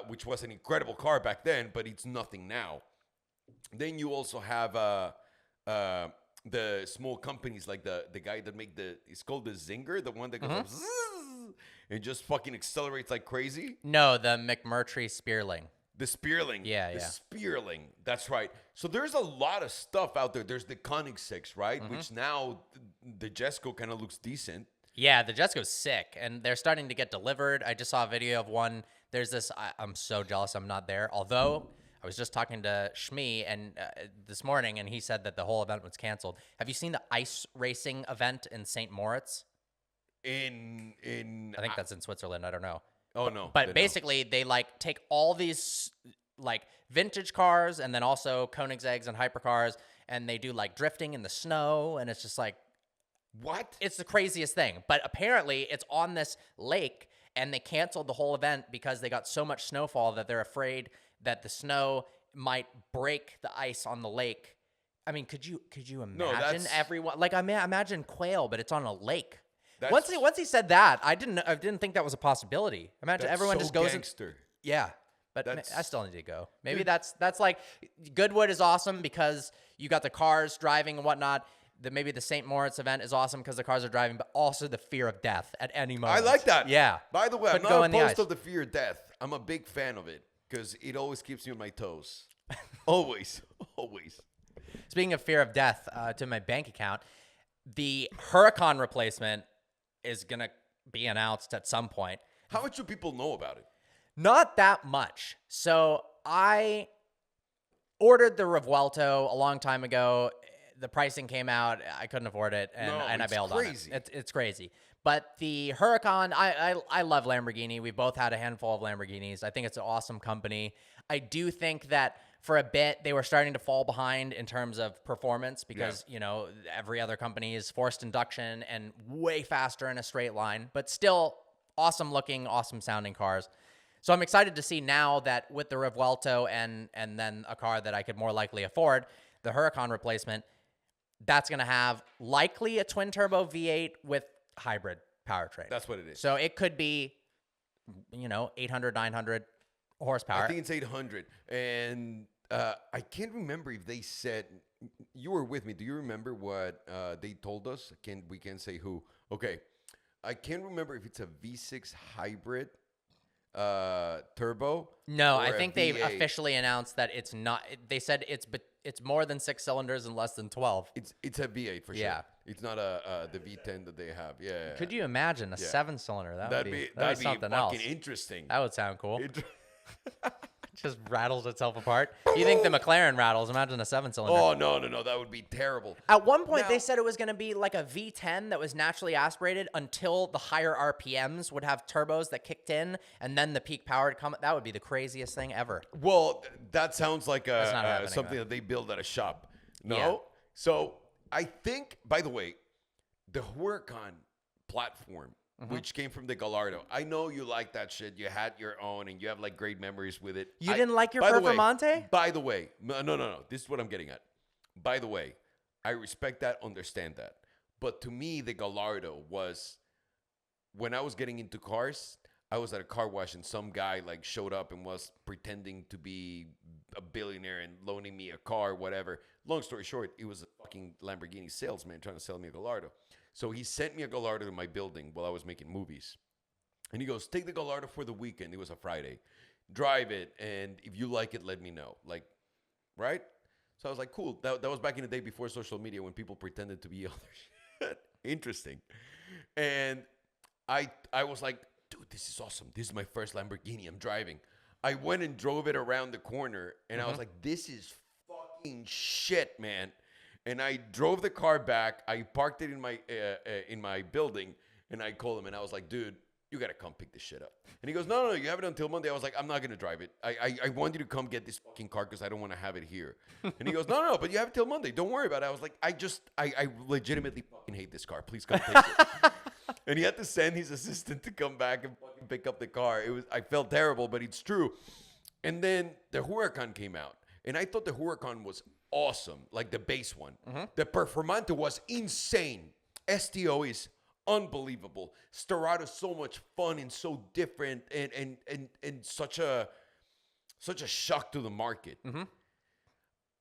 which was an incredible car back then, but it's nothing now. Then you also have the small companies like the guy that make it's called the Zinger, the one that goes up, zzz, and just fucking accelerates like crazy. No, the McMurtry Spearling. The Spearling. Yeah, the yeah. Spearling. That's right. So there's a lot of stuff out there. There's the Koenigsegg, right? Which now the Jesko kind of looks decent. Yeah, the Jesko's sick, and they're starting to get delivered. I just saw a video of one. There's this. I'm so jealous I'm not there. Although I was just talking to Shmi and this morning, and he said that the whole event was canceled. Have you seen the ice racing event in St. Moritz? In I think that's in Switzerland. I don't know. Oh no. But basically, they like take all these like vintage cars and then also Koenigsegg's and hypercars, and they do like drifting in the snow, and it's just like, what? it's the craziest thing. But apparently, it's on this lake, and they canceled the whole event because they got so much snowfall that they're afraid that the snow might break the ice on the lake. I mean, could you imagine everyone like imagine quail, but it's on a lake. Once he said that, I didn't think that was a possibility. Imagine everyone just goes gangster. yeah. But I still need to go. Maybe that's like Goodwood is awesome because you got the cars driving and whatnot. Maybe the St. Moritz event is awesome because the cars are driving, but also the fear of death at any moment. I like that. Yeah. By the way, I'm Couldn't go not in the opposed ice. of the fear of death. I'm a big fan of it because it always keeps me on my toes. Always. Always. Speaking of fear of death, to my bank account, the Huracan replacement is going to be announced at some point. How much do people know about it? Not that much. So I ordered the Revuelto a long time ago. The pricing came out. I couldn't afford it, and I bailed crazy. on it. It's crazy. But the Huracan, I love Lamborghini. We've both had a handful of Lamborghinis. I think it's an awesome company. I do think that for a bit, they were starting to fall behind in terms of performance because, every other company is forced induction and way faster in a straight line, but still awesome looking, awesome sounding cars. So I'm excited to see now that with the Revuelto and then a car that I could more likely afford, the Huracan replacement, that's going to have likely a twin turbo V8 with hybrid powertrain. That's what it is. So it could be, 800, 900 horsepower. I think it's 800. And I can't remember if they said, you were with me. Do you remember what they told us? We can't say who. Okay. I can't remember if it's a V6 hybrid turbo? No, or I a think they V8? officially announced that it's not. They said it's more than 6 cylinders and less than 12. It's a V8 for sure. Yeah. It's not the V10 that they have. Yeah. Could you imagine a 7-cylinder? That'd be something else. fucking interesting. That would sound cool. Just rattles itself apart. You think the McLaren rattles? Imagine a 7-cylinder. Oh no, that would be terrible. At one point, Now- they said it was going to be like a V10 that was naturally aspirated until the higher RPMs would have turbos that kicked in, and then the peak power would come. That would be the craziest thing ever. Well, that sounds like That's not happening, something though. that they build at a shop. No? Yeah. So I think, by the way, the Huracan platform, which came from the Gallardo, I know you like that shit. You had your own, and you have like great memories with it. You didn't like your by the way- Performante? By the way, no. This is what I'm getting at. By the way, I respect that, understand that. But to me, the Gallardo was, when I was getting into cars, I was at a car wash and some guy like showed up and was pretending to be a billionaire and loaning me a car, whatever. Long story short, it was a fucking Lamborghini salesman trying to sell me a Gallardo. So he sent me a Gallardo to my building while I was making movies. And he goes, take the Gallardo for the weekend. It was a Friday. Drive it, and if you like it, let me know. Like, right? So I was like, cool. That was back in the day before social media when people pretended to be other shit. Interesting. And I was like, dude, this is awesome. This is my first Lamborghini I'm driving. I went and drove it around the corner, and I was like, this is fucking shit, man. And I drove the car back. I parked it in my building, and I called him, and I was like, dude, you got to come pick this shit up. And he goes, no, you have it until Monday. I was like, I'm not going to drive it. I want you to come get this fucking car because I don't want to have it here. And he goes, no, but you have it till Monday. Don't worry about it. I was like, I legitimately fucking hate this car. Please come take it. And he had to send his assistant to come back and fucking pick up the car. I felt terrible, but it's true. And then the Huracan came out. And I thought the Huracan was awesome, like the base one. The Performante was insane. STO is unbelievable. Sterrato is so much fun and so different and such a shock to the market.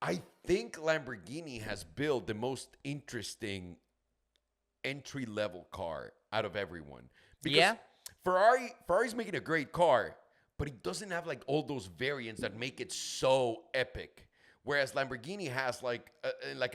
I think Lamborghini has built the most interesting entry-level car out of everyone. Because Ferrari's making a great car, but it doesn't have like all those variants that make it so epic. Whereas Lamborghini has like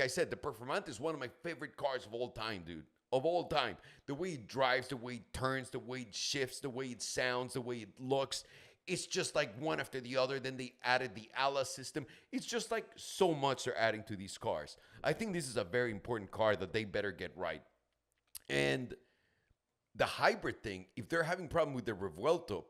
I said, the Performante is one of my favorite cars of all time, dude. Of all time. The way it drives, the way it turns, the way it shifts, the way it sounds, the way it looks. It's just like one after the other. Then they added the ALA system. It's just like so much they're adding to these cars. I think this is a very important car that they better get right. And the hybrid thing, if they're having problems with the Revuelto,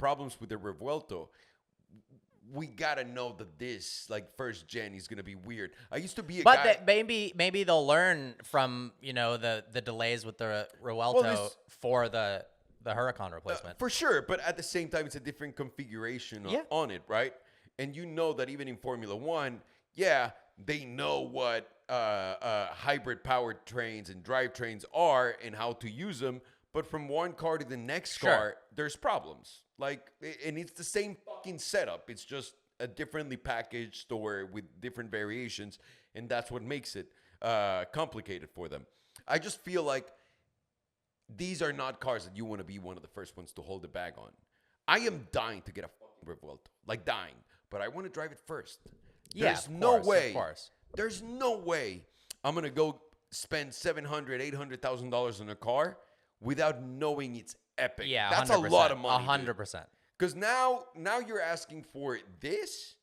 we gotta know that this like first gen is gonna be weird. I used to be a guy. But maybe they'll learn from the delays with the Revuelto for the Huracan replacement. For sure, but at the same time, it's a different configuration on it, right? And you know that even in Formula One, they know what hybrid powertrains and drivetrains are and how to use them. But from one car to the next car, there's problems. Like, and it's the same fucking setup. It's just a differently packaged or with different variations, and that's what makes it complicated for them. I just feel like these are not cars that you want to be one of the first ones to hold the bag on. I am dying to get a fucking Revuelto, like dying, but I want to drive it first. There's no way I'm gonna go spend $700,000, $800,000 on a car without knowing it's epic. Yeah, that's a lot of money. 100%. Because now you're asking for this.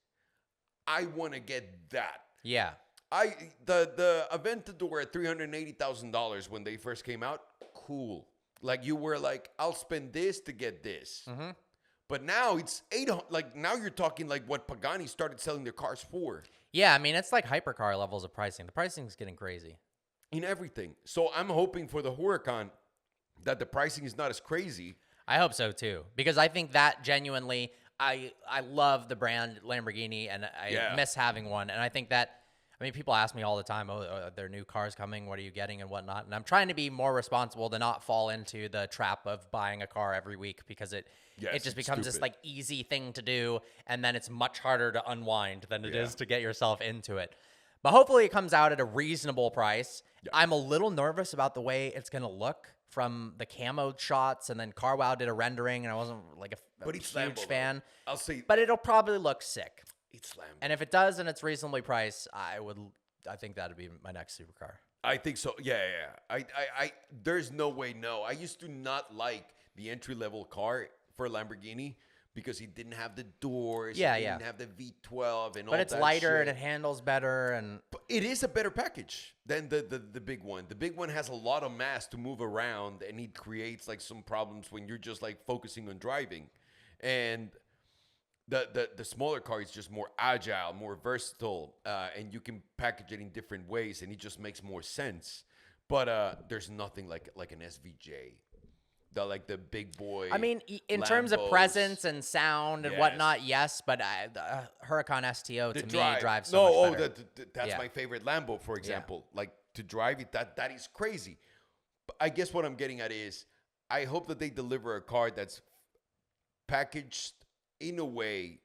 I want to get that. Yeah. The Aventador at $380,000 when they first came out, cool. Like you were like, I'll spend this to get this. But now it's $800. Like now you're talking like what Pagani started selling their cars for. Yeah, I mean it's like hypercar levels of pricing. The pricing is getting crazy in everything. So I'm hoping for the Huracan that the pricing is not as crazy. I hope so too, because I think that genuinely, I love the brand Lamborghini, and I miss having one. And I think that, I mean, people ask me all the time, oh, are there new cars coming? What are you getting and whatnot? And I'm trying to be more responsible to not fall into the trap of buying a car every week, because it just becomes this like easy thing to do, and then it's much harder to unwind than it is to get yourself into it. But hopefully it comes out at a reasonable price. I'm a little nervous about the way it's going to look from the camo shots, and then CarWow did a rendering, and I wasn't like a But it's huge Lambo, fan. though. I'll say, But it'll probably look sick. it's Lambo. And if it does and it's reasonably priced, I think that'd be my next supercar. I think so. Yeah. I there's no way. No, I used to not like the entry level car for Lamborghini because it didn't have the doors. Yeah, it yeah. didn't have the V12 and all But it's that lighter shit. and it handles better, and But it is a better package than the big one. The big one has a lot of mass to move around, and it creates like some problems when you're just like focusing on driving. And the smaller car is just more agile, more versatile, and you can package it in different ways, and it just makes more sense. But there's nothing like an SVJ. The big boy. I mean, in terms of Lambos. presence and sound and Yes. whatnot, yes. But the Huracan STO The to drive. me drives so much better. That's Yeah. my favorite Lambo, for example. Like to drive it, that is crazy. But I guess what I'm getting at is, I hope that they deliver a car that's packaged in a way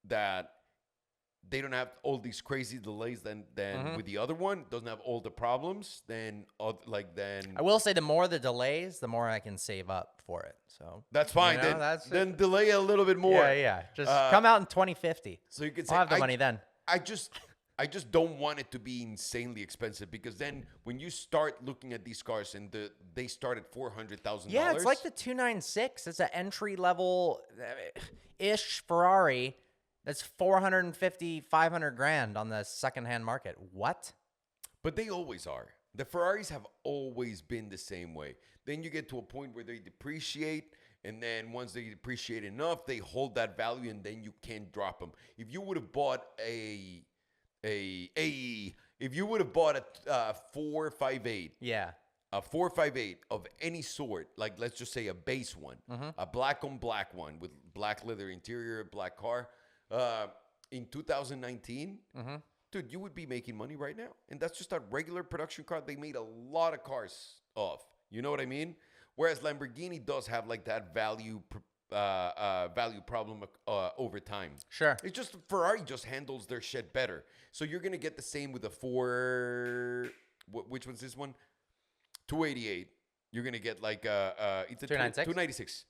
that they don't have all these crazy delays than with the other one. Doesn't have all the problems. Then I will say, the more the delays, the more I can save up for it. So that's fine. you know, Then delay a little bit more. Yeah. Just come out in 2050. So you can say I'll have the money then. I just don't want it to be insanely expensive, because then when you start looking at these cars and they start at $400,000. Yeah, it's like the 296. It's an entry level ish Ferrari. That's 450, 500 grand on the secondhand market. What? But they always are. The Ferraris have always been the same way. Then you get to a point where they depreciate, and then once they depreciate enough, they hold that value, and then you can't drop them. If you would have bought a 458, Yeah. a 458 of any sort, like let's just say a base one, a black on black one with black leather interior, black car, in 2019, dude, you would be making money right now. And that's just a regular production car they made a lot of cars of. You know what I mean? Whereas Lamborghini does have like that value problem over time. Sure. It's just Ferrari just handles their shit better. So you're gonna get the same with a which one's this one? 288. You're gonna get like it's a 296.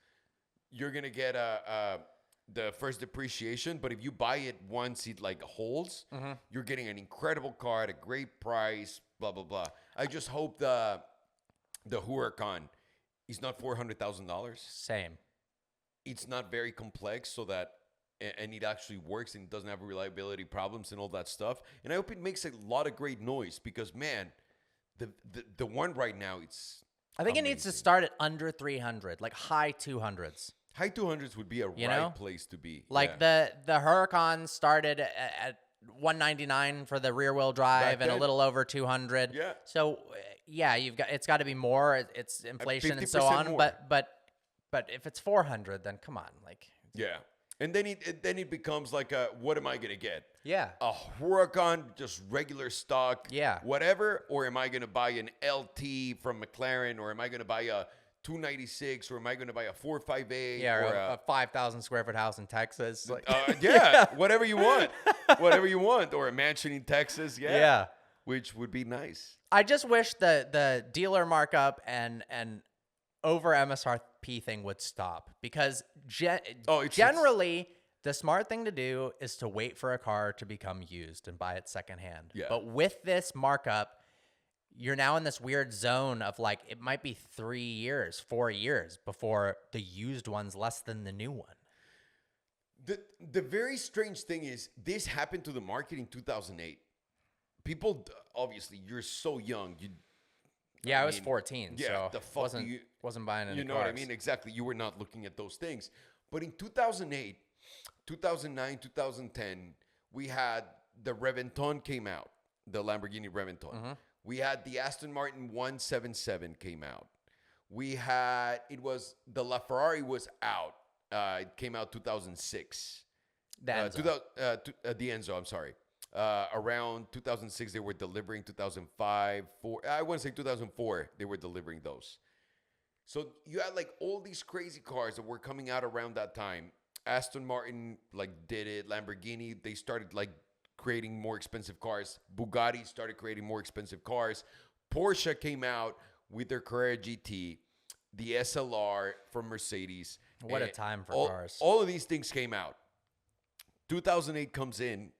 You're gonna get the first depreciation, but if you buy it once it like holds, you're getting an incredible car at a great price. Blah blah blah. I just hope the Huracan is not $400,000. Same. It's not very complex, so that and it actually works and doesn't have reliability problems and all that stuff. And I hope it makes a lot of great noise, because man, the one right now, it's I think it needs to start at under 300, like high 200s. high 200s would be a right place to be. Like the Huracan started at 199 for the rear wheel drive and a little over 200. Yeah. So yeah, it's got to be more. It's inflation and so on. more. But if it's 400, then come on, like. Yeah. And then it becomes like what am I going to get? Yeah. A Huracan, just regular stock, Yeah. whatever, or am I going to buy an LT from McLaren, or am I going to buy a 296, or am I going to buy a 458? Yeah, or a 5,000 square foot house in Texas. Like, whatever you want. Whatever you want, or a mansion in Texas, yeah. Which would be nice. I just wish the dealer markup and over MSRP thing would stop, because generally the smart thing to do is to wait for a car to become used and buy it secondhand. Yeah. But with this markup, you're now in this weird zone of like, it might be 3 years, 4 years before the used one's less than the new one. The very strange thing is, this happened to the market in 2008. People, obviously, you're so young. I was 14, yeah, so the fuck wasn't buying any You know cars. what I mean? Exactly. You were not looking at those things. But in 2008, 2009, 2010, we had the Reventon came out, the Lamborghini Reventon. We had the Aston Martin 177 came out. We had, the LaFerrari was out. It came out 2006. The Enzo. The Enzo, I'm sorry. Around 2006, they were delivering 2005, 4. I want to say 2004, they were delivering those. So you had like all these crazy cars that were coming out around that time. Aston Martin like did it. Lamborghini, they started like creating more expensive cars. Bugatti started creating more expensive cars. Porsche came out with their Carrera GT, the SLR from Mercedes. What a and time for cars. All of these things came out. 2008 comes in,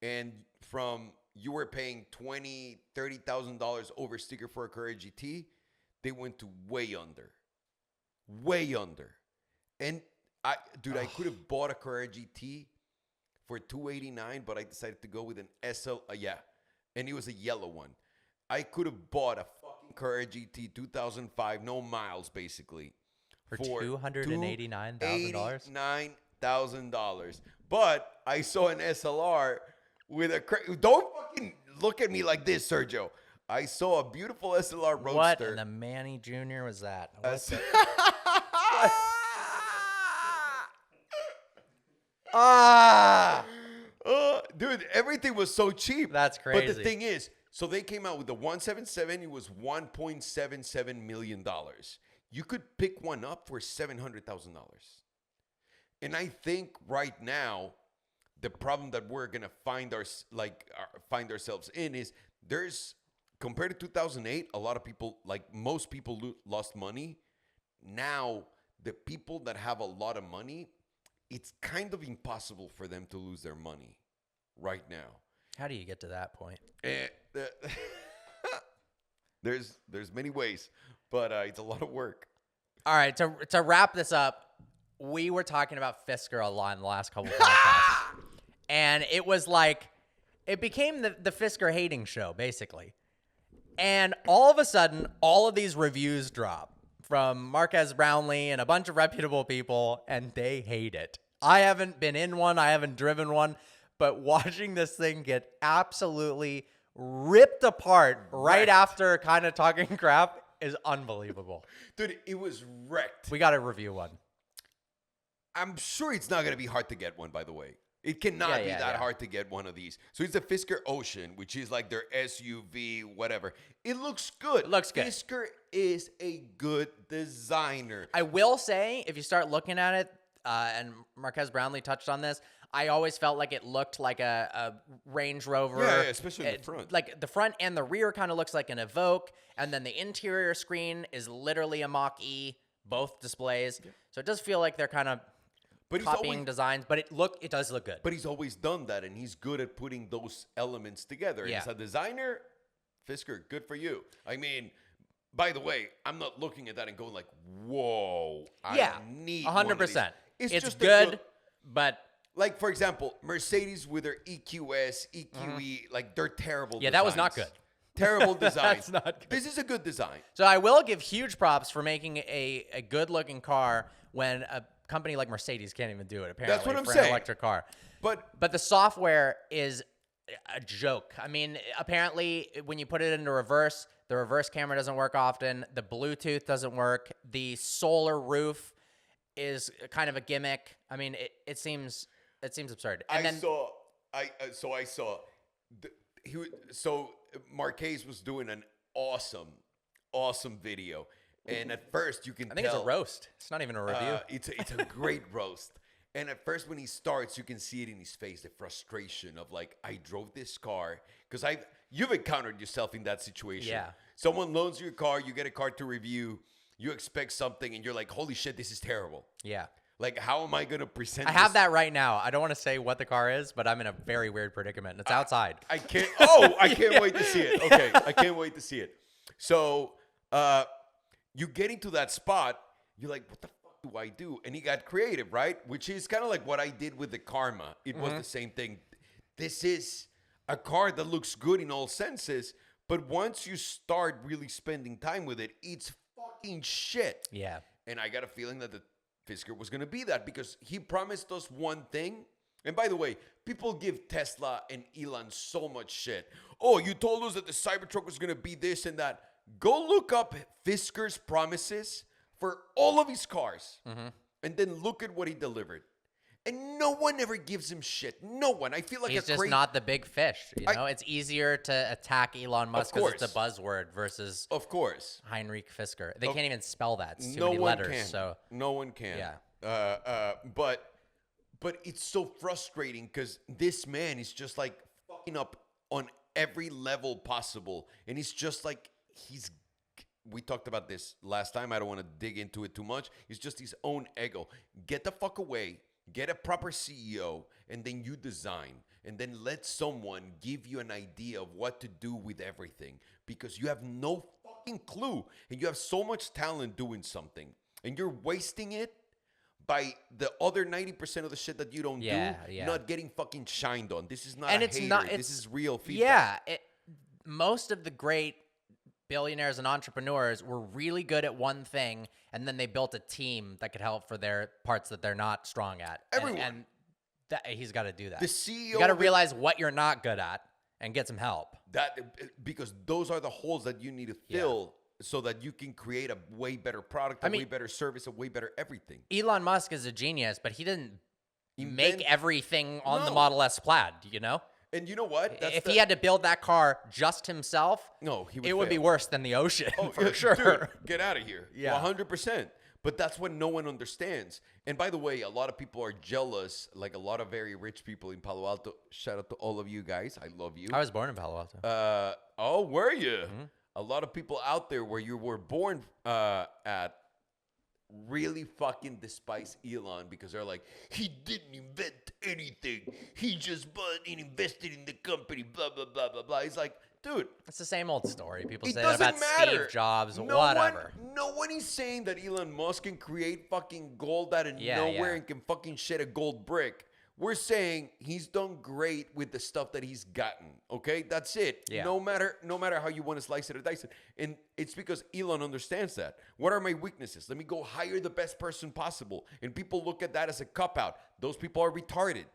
and from you were paying $20,000, $30,000 over sticker for a Carrera GT, they went to way under. And I could have bought a Carrera GT for $289, but I decided to go with an SL. And it was a yellow one. I could have bought a fucking Carrera GT 2005, no miles basically, For $289,000? $89,000. But I saw an SLR with a don't fucking look at me like this, Sergio. I saw a beautiful SLR Roadster. What in the Manny Jr. was that? Dude, everything was so cheap. That's crazy. But the thing is, so they came out with the 177. It was $1.77 million. You could pick one up for $700,000. And I think right now, the problem that we're gonna find ourselves in is there's, compared to 2008, a lot of people, like most people, lost money. Now, the people that have a lot of money, it's kind of impossible for them to lose their money right now. How do you get to that point? There's many ways, but it's a lot of work. All right, to wrap this up, we were talking about Fisker a lot in the last couple of podcasts. And it was like, it became the Fisker hating show, basically. And all of a sudden, all of these reviews drop from Marques Brownlee and a bunch of reputable people, and they hate it. I haven't been in one. I haven't driven one. But watching this thing get absolutely ripped apart right after kind of talking crap is unbelievable. Dude, it was wrecked. We got to review one. I'm sure it's not going to be hard to get one, by the way. It cannot be that hard to get one of these. So it's the Fisker Ocean, which is like their SUV, whatever. It looks good. It looks good. Fisker is a good designer. I will say, if you start looking at it, and Marques Brownlee touched on this, I always felt like it looked like a Range Rover. Yeah, especially in the front. Like the front and the rear kind of looks like an Evoque, and then the interior screen is literally a Mach-E, both displays. Yeah. So it does feel like they're kind of copying designs, but it does look good. But he's always done that, and he's good at putting those elements together. Yeah. As a designer, Fisker, good for you. I mean, by the way, I'm not looking at that and going like, whoa, I need 100%. It's just good, but... Like, for example, Mercedes with their EQS, EQE, like, they're terrible designs. That was not good. Terrible design. That's not good. This is a good design. So I will give huge props for making a good-looking car when a company like Mercedes can't even do it, apparently. That's what I'm for saying. An electric car. But the software is a joke. I mean, apparently, when you put it into reverse, the reverse camera doesn't work often. The Bluetooth doesn't work. The solar roof is kind of a gimmick. I mean, it seems absurd. And so Marques was doing an awesome video. And at first you can I think it's a roast. It's not even a review. It's a great roast. And at first when he starts, you can see it in his face, the frustration of like, I drove this car. Because you've encountered yourself in that situation. Yeah. Someone loans you a car, you get a car to review, you expect something, and you're like, holy shit, this is terrible. Yeah. Like, how am I going to present I have that right now. I don't want to say what the car is, but I'm in a very weird predicament. And it's outside. I can't. Oh, I can't wait to see it. Okay. I can't wait to see it. So, you get into that spot, you're like, what the fuck do I do? And he got creative, right? Which is kind of like what I did with the Karma. It was the same thing. This is a car that looks good in all senses, but once you start really spending time with it, it's fucking shit. Yeah. And I got a feeling that the Fisker was going to be that because he promised us one thing. And by the way, people give Tesla and Elon so much shit. Oh, you told us that the Cybertruck was going to be this and that. Go look up Fisker's promises for all of his cars. And then look at what he delivered. And no one ever gives him shit. No one. I feel like he's just not the big fish. You know, it's easier to attack Elon Musk because it's a buzzword versus Heinrich Fisker. They can't even spell that. It's too many letters. Can. So no one can. Yeah. But it's so frustrating because this man is just like fucking up on every level possible, and he's just like we talked about this last time. I don't want to dig into it too much. It's just his own ego. Get the fuck away. Get a proper CEO, and then you design. And then let someone give you an idea of what to do with everything. Because you have no fucking clue. And you have so much talent doing something. And you're wasting it by the other 90% of the shit that you don't do, not getting fucking shined on. This is not a hater. This is real feedback. Yeah. Most of the great billionaires and entrepreneurs were really good at one thing, and then they built a team that could help for their parts that they're not strong at. Everyone. And he's got to do that. The CEO. You got to realize what you're not good at and get some help. Because those are the holes that you need to fill so that you can create a way better product, way better service, a way better everything. Elon Musk is a genius, but he didn't make everything on the Model S Plaid, you know? And you know what? If he had to build that car just himself, it would be worse than the ocean, for sure. Dude, get out of here. Yeah. 100%. But that's what no one understands. And by the way, a lot of people are jealous, like a lot of very rich people in Palo Alto. Shout out to all of you guys. I love you. I was born in Palo Alto. Were you? Mm-hmm. A lot of people out there where you were born at really fucking despise Elon because they're like, he didn't invent anything. He just bought and invested in the company, blah, blah, blah, blah, blah. He's like, dude. It's the same old story. People say that about Steve Jobs, whatever. No one is saying that Elon Musk can create fucking gold out of nowhere and can fucking shed a gold brick. We're saying he's done great with the stuff that he's gotten. Okay, that's it. Yeah. No matter how you want to slice it or dice it, and it's because Elon understands that. What are my weaknesses? Let me go hire the best person possible. And people look at that as a cop out. Those people are retarded.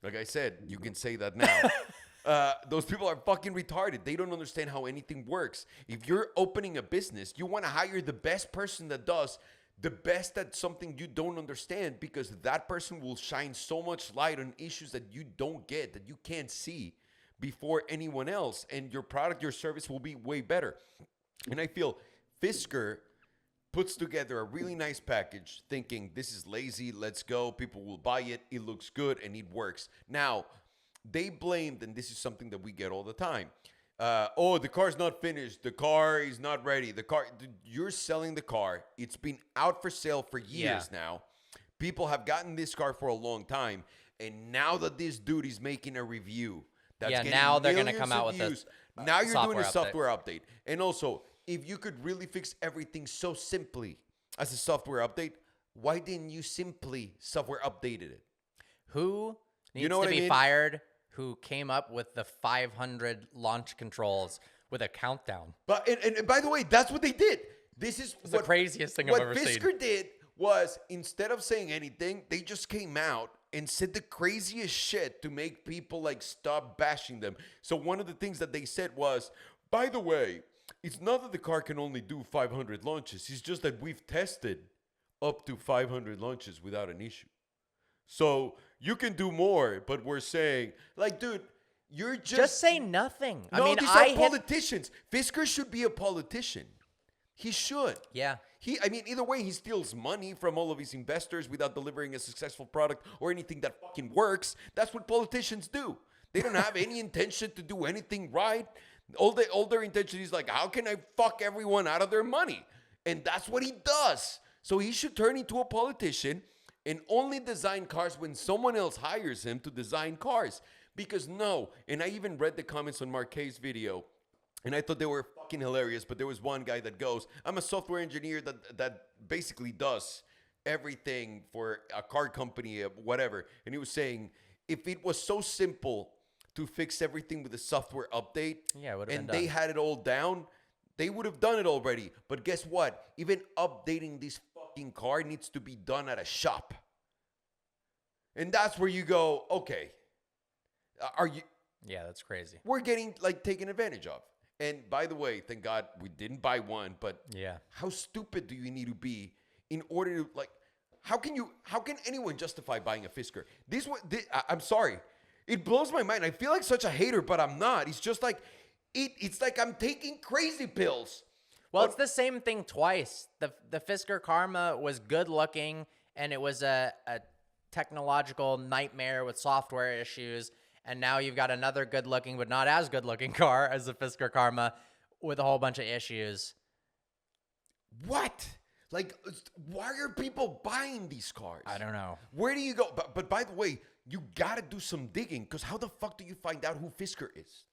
Like I said, you can say that now. Those people are fucking retarded. They don't understand how anything works. If you're opening a business, you want to hire the best person that does the best at something you don't understand, because that person will shine so much light on issues that you don't get, that you can't see before anyone else, and your product, your service will be way better. And I feel Fisker puts together a really nice package thinking this is lazy, let's go, people will buy it, it looks good, and it works. Now, they blamed, and this is something that we get all the time, the car's not finished. The car is not ready. You're selling the car. It's been out for sale for years now. People have gotten this car for a long time. And now that this dude is making a review, now they're going to come out with views, now you're doing a software update. And also, if you could really fix everything so simply as a software update, why didn't you simply software updated it? Who needs to be fired? Who came up with the 500 launch controls with a countdown. But and by the way, that's what they did. This is the craziest thing I've ever seen. What Fisker did was, instead of saying anything, they just came out and said the craziest shit to make people like stop bashing them. So one of the things that they said was, by the way, it's not that the car can only do 500 launches. It's just that we've tested up to 500 launches without an issue. So you can do more, but we're saying, like, dude, you're just say nothing. No, I mean, these are politicians. Fisker should be a politician. He should. Yeah. Either way, he steals money from all of his investors without delivering a successful product or anything that fucking works. That's what politicians do. They don't have any intention to do anything right. All their intention is like, how can I fuck everyone out of their money? And that's what he does. So he should turn into a politician and only design cars when someone else hires him to design cars. Because and I even read the comments on Marques' video, and I thought they were fucking hilarious, but there was one guy that goes, I'm a software engineer that basically does everything for a car company, whatever. And he was saying, if it was so simple to fix everything with a software update, and they had it all down, they would have done it already. But guess what? Even updating this fucking car needs to be done at a shop. And that's where you go, okay, are you? Yeah, that's crazy. We're getting taken advantage of. And by the way, thank God we didn't buy one, but how stupid do you need to be in order to how can anyone justify buying a Fisker? I'm sorry. It blows my mind. I feel like such a hater, but I'm not. It's just it's like I'm taking crazy pills. Well, it's the same thing twice. The Fisker Karma was good looking, and it was a technological nightmare with software issues. And now you've got another good looking, but not as good looking car as the Fisker Karma with a whole bunch of issues. What? Like, why are people buying these cars? I don't know. Where do you go? But by the way, you got to do some digging, because how the fuck do you find out who Fisker is?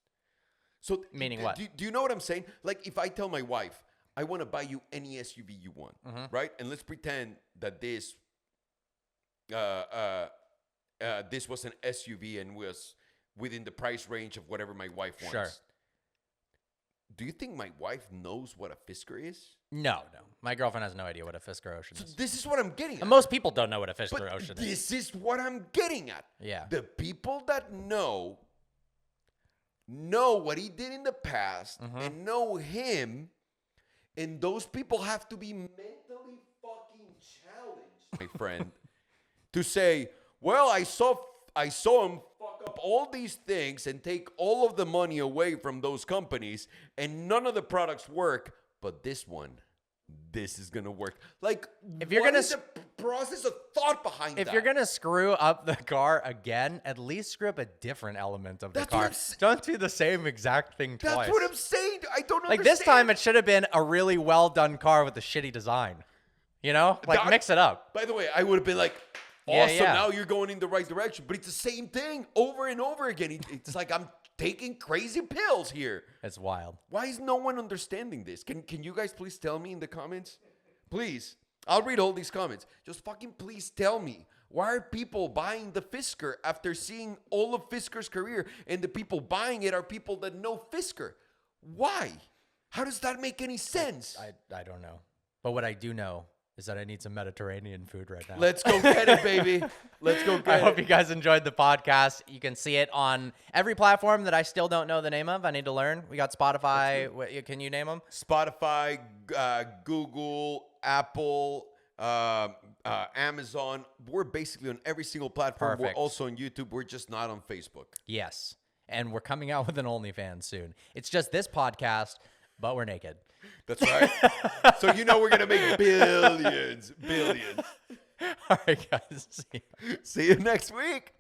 So Meaning what? Do you know what I'm saying? Like, if I tell my wife, I want to buy you any SUV you want, right? And let's pretend that this was an SUV and was within the price range of whatever my wife wants. Sure. Do you think my wife knows what a Fisker is? No. My girlfriend has no idea what a Fisker Ocean So is. this is what I'm getting at. And most people don't know what a Fisker But Ocean is. this is what I'm getting at. Yeah. The people that know what he did in the past and know him, and those people have to be mentally fucking challenged, my friend, to say, well, I saw him fuck up all these things and take all of the money away from those companies, and none of the products work, but this is gonna work. Like, If you're what gonna is the process of thought behind that? If you're gonna screw up the car again, at least screw up a different element of the That's what car. I'm s- Don't do the same exact thing twice. That's what I'm saying. I don't Like understand. this time, it should have been a really well done car with a shitty design. You know, like Doc- mix it up. By the way, I would have been like, Yeah, awesome, yeah. now you're going in the right direction. But it's the same thing over and over again. It's like I'm taking crazy pills here. It's wild. Why is no one understanding this? Can you guys please tell me in the comments? Please. I'll read all these comments. Just fucking please tell me. Why are people buying the Fisker after seeing all of Fisker's career, and the people buying it are people that know Fisker? Why? How does that make any sense? I don't know. But what I do know is that I need some Mediterranean food right now. Let's go get it, baby. Let's go get I it. hope you guys enjoyed the podcast. You can see it on every platform that I still don't know the name of. I need to learn. We got Spotify. Can you name them? Spotify, Google, Apple, Amazon. We're basically on every single platform. Perfect. We're also on YouTube. We're just not on Facebook. Yes. And we're coming out with an OnlyFans soon. It's just this podcast, but we're naked. That's right. So you know we're going to make billions. All right, guys. See you. See you next week.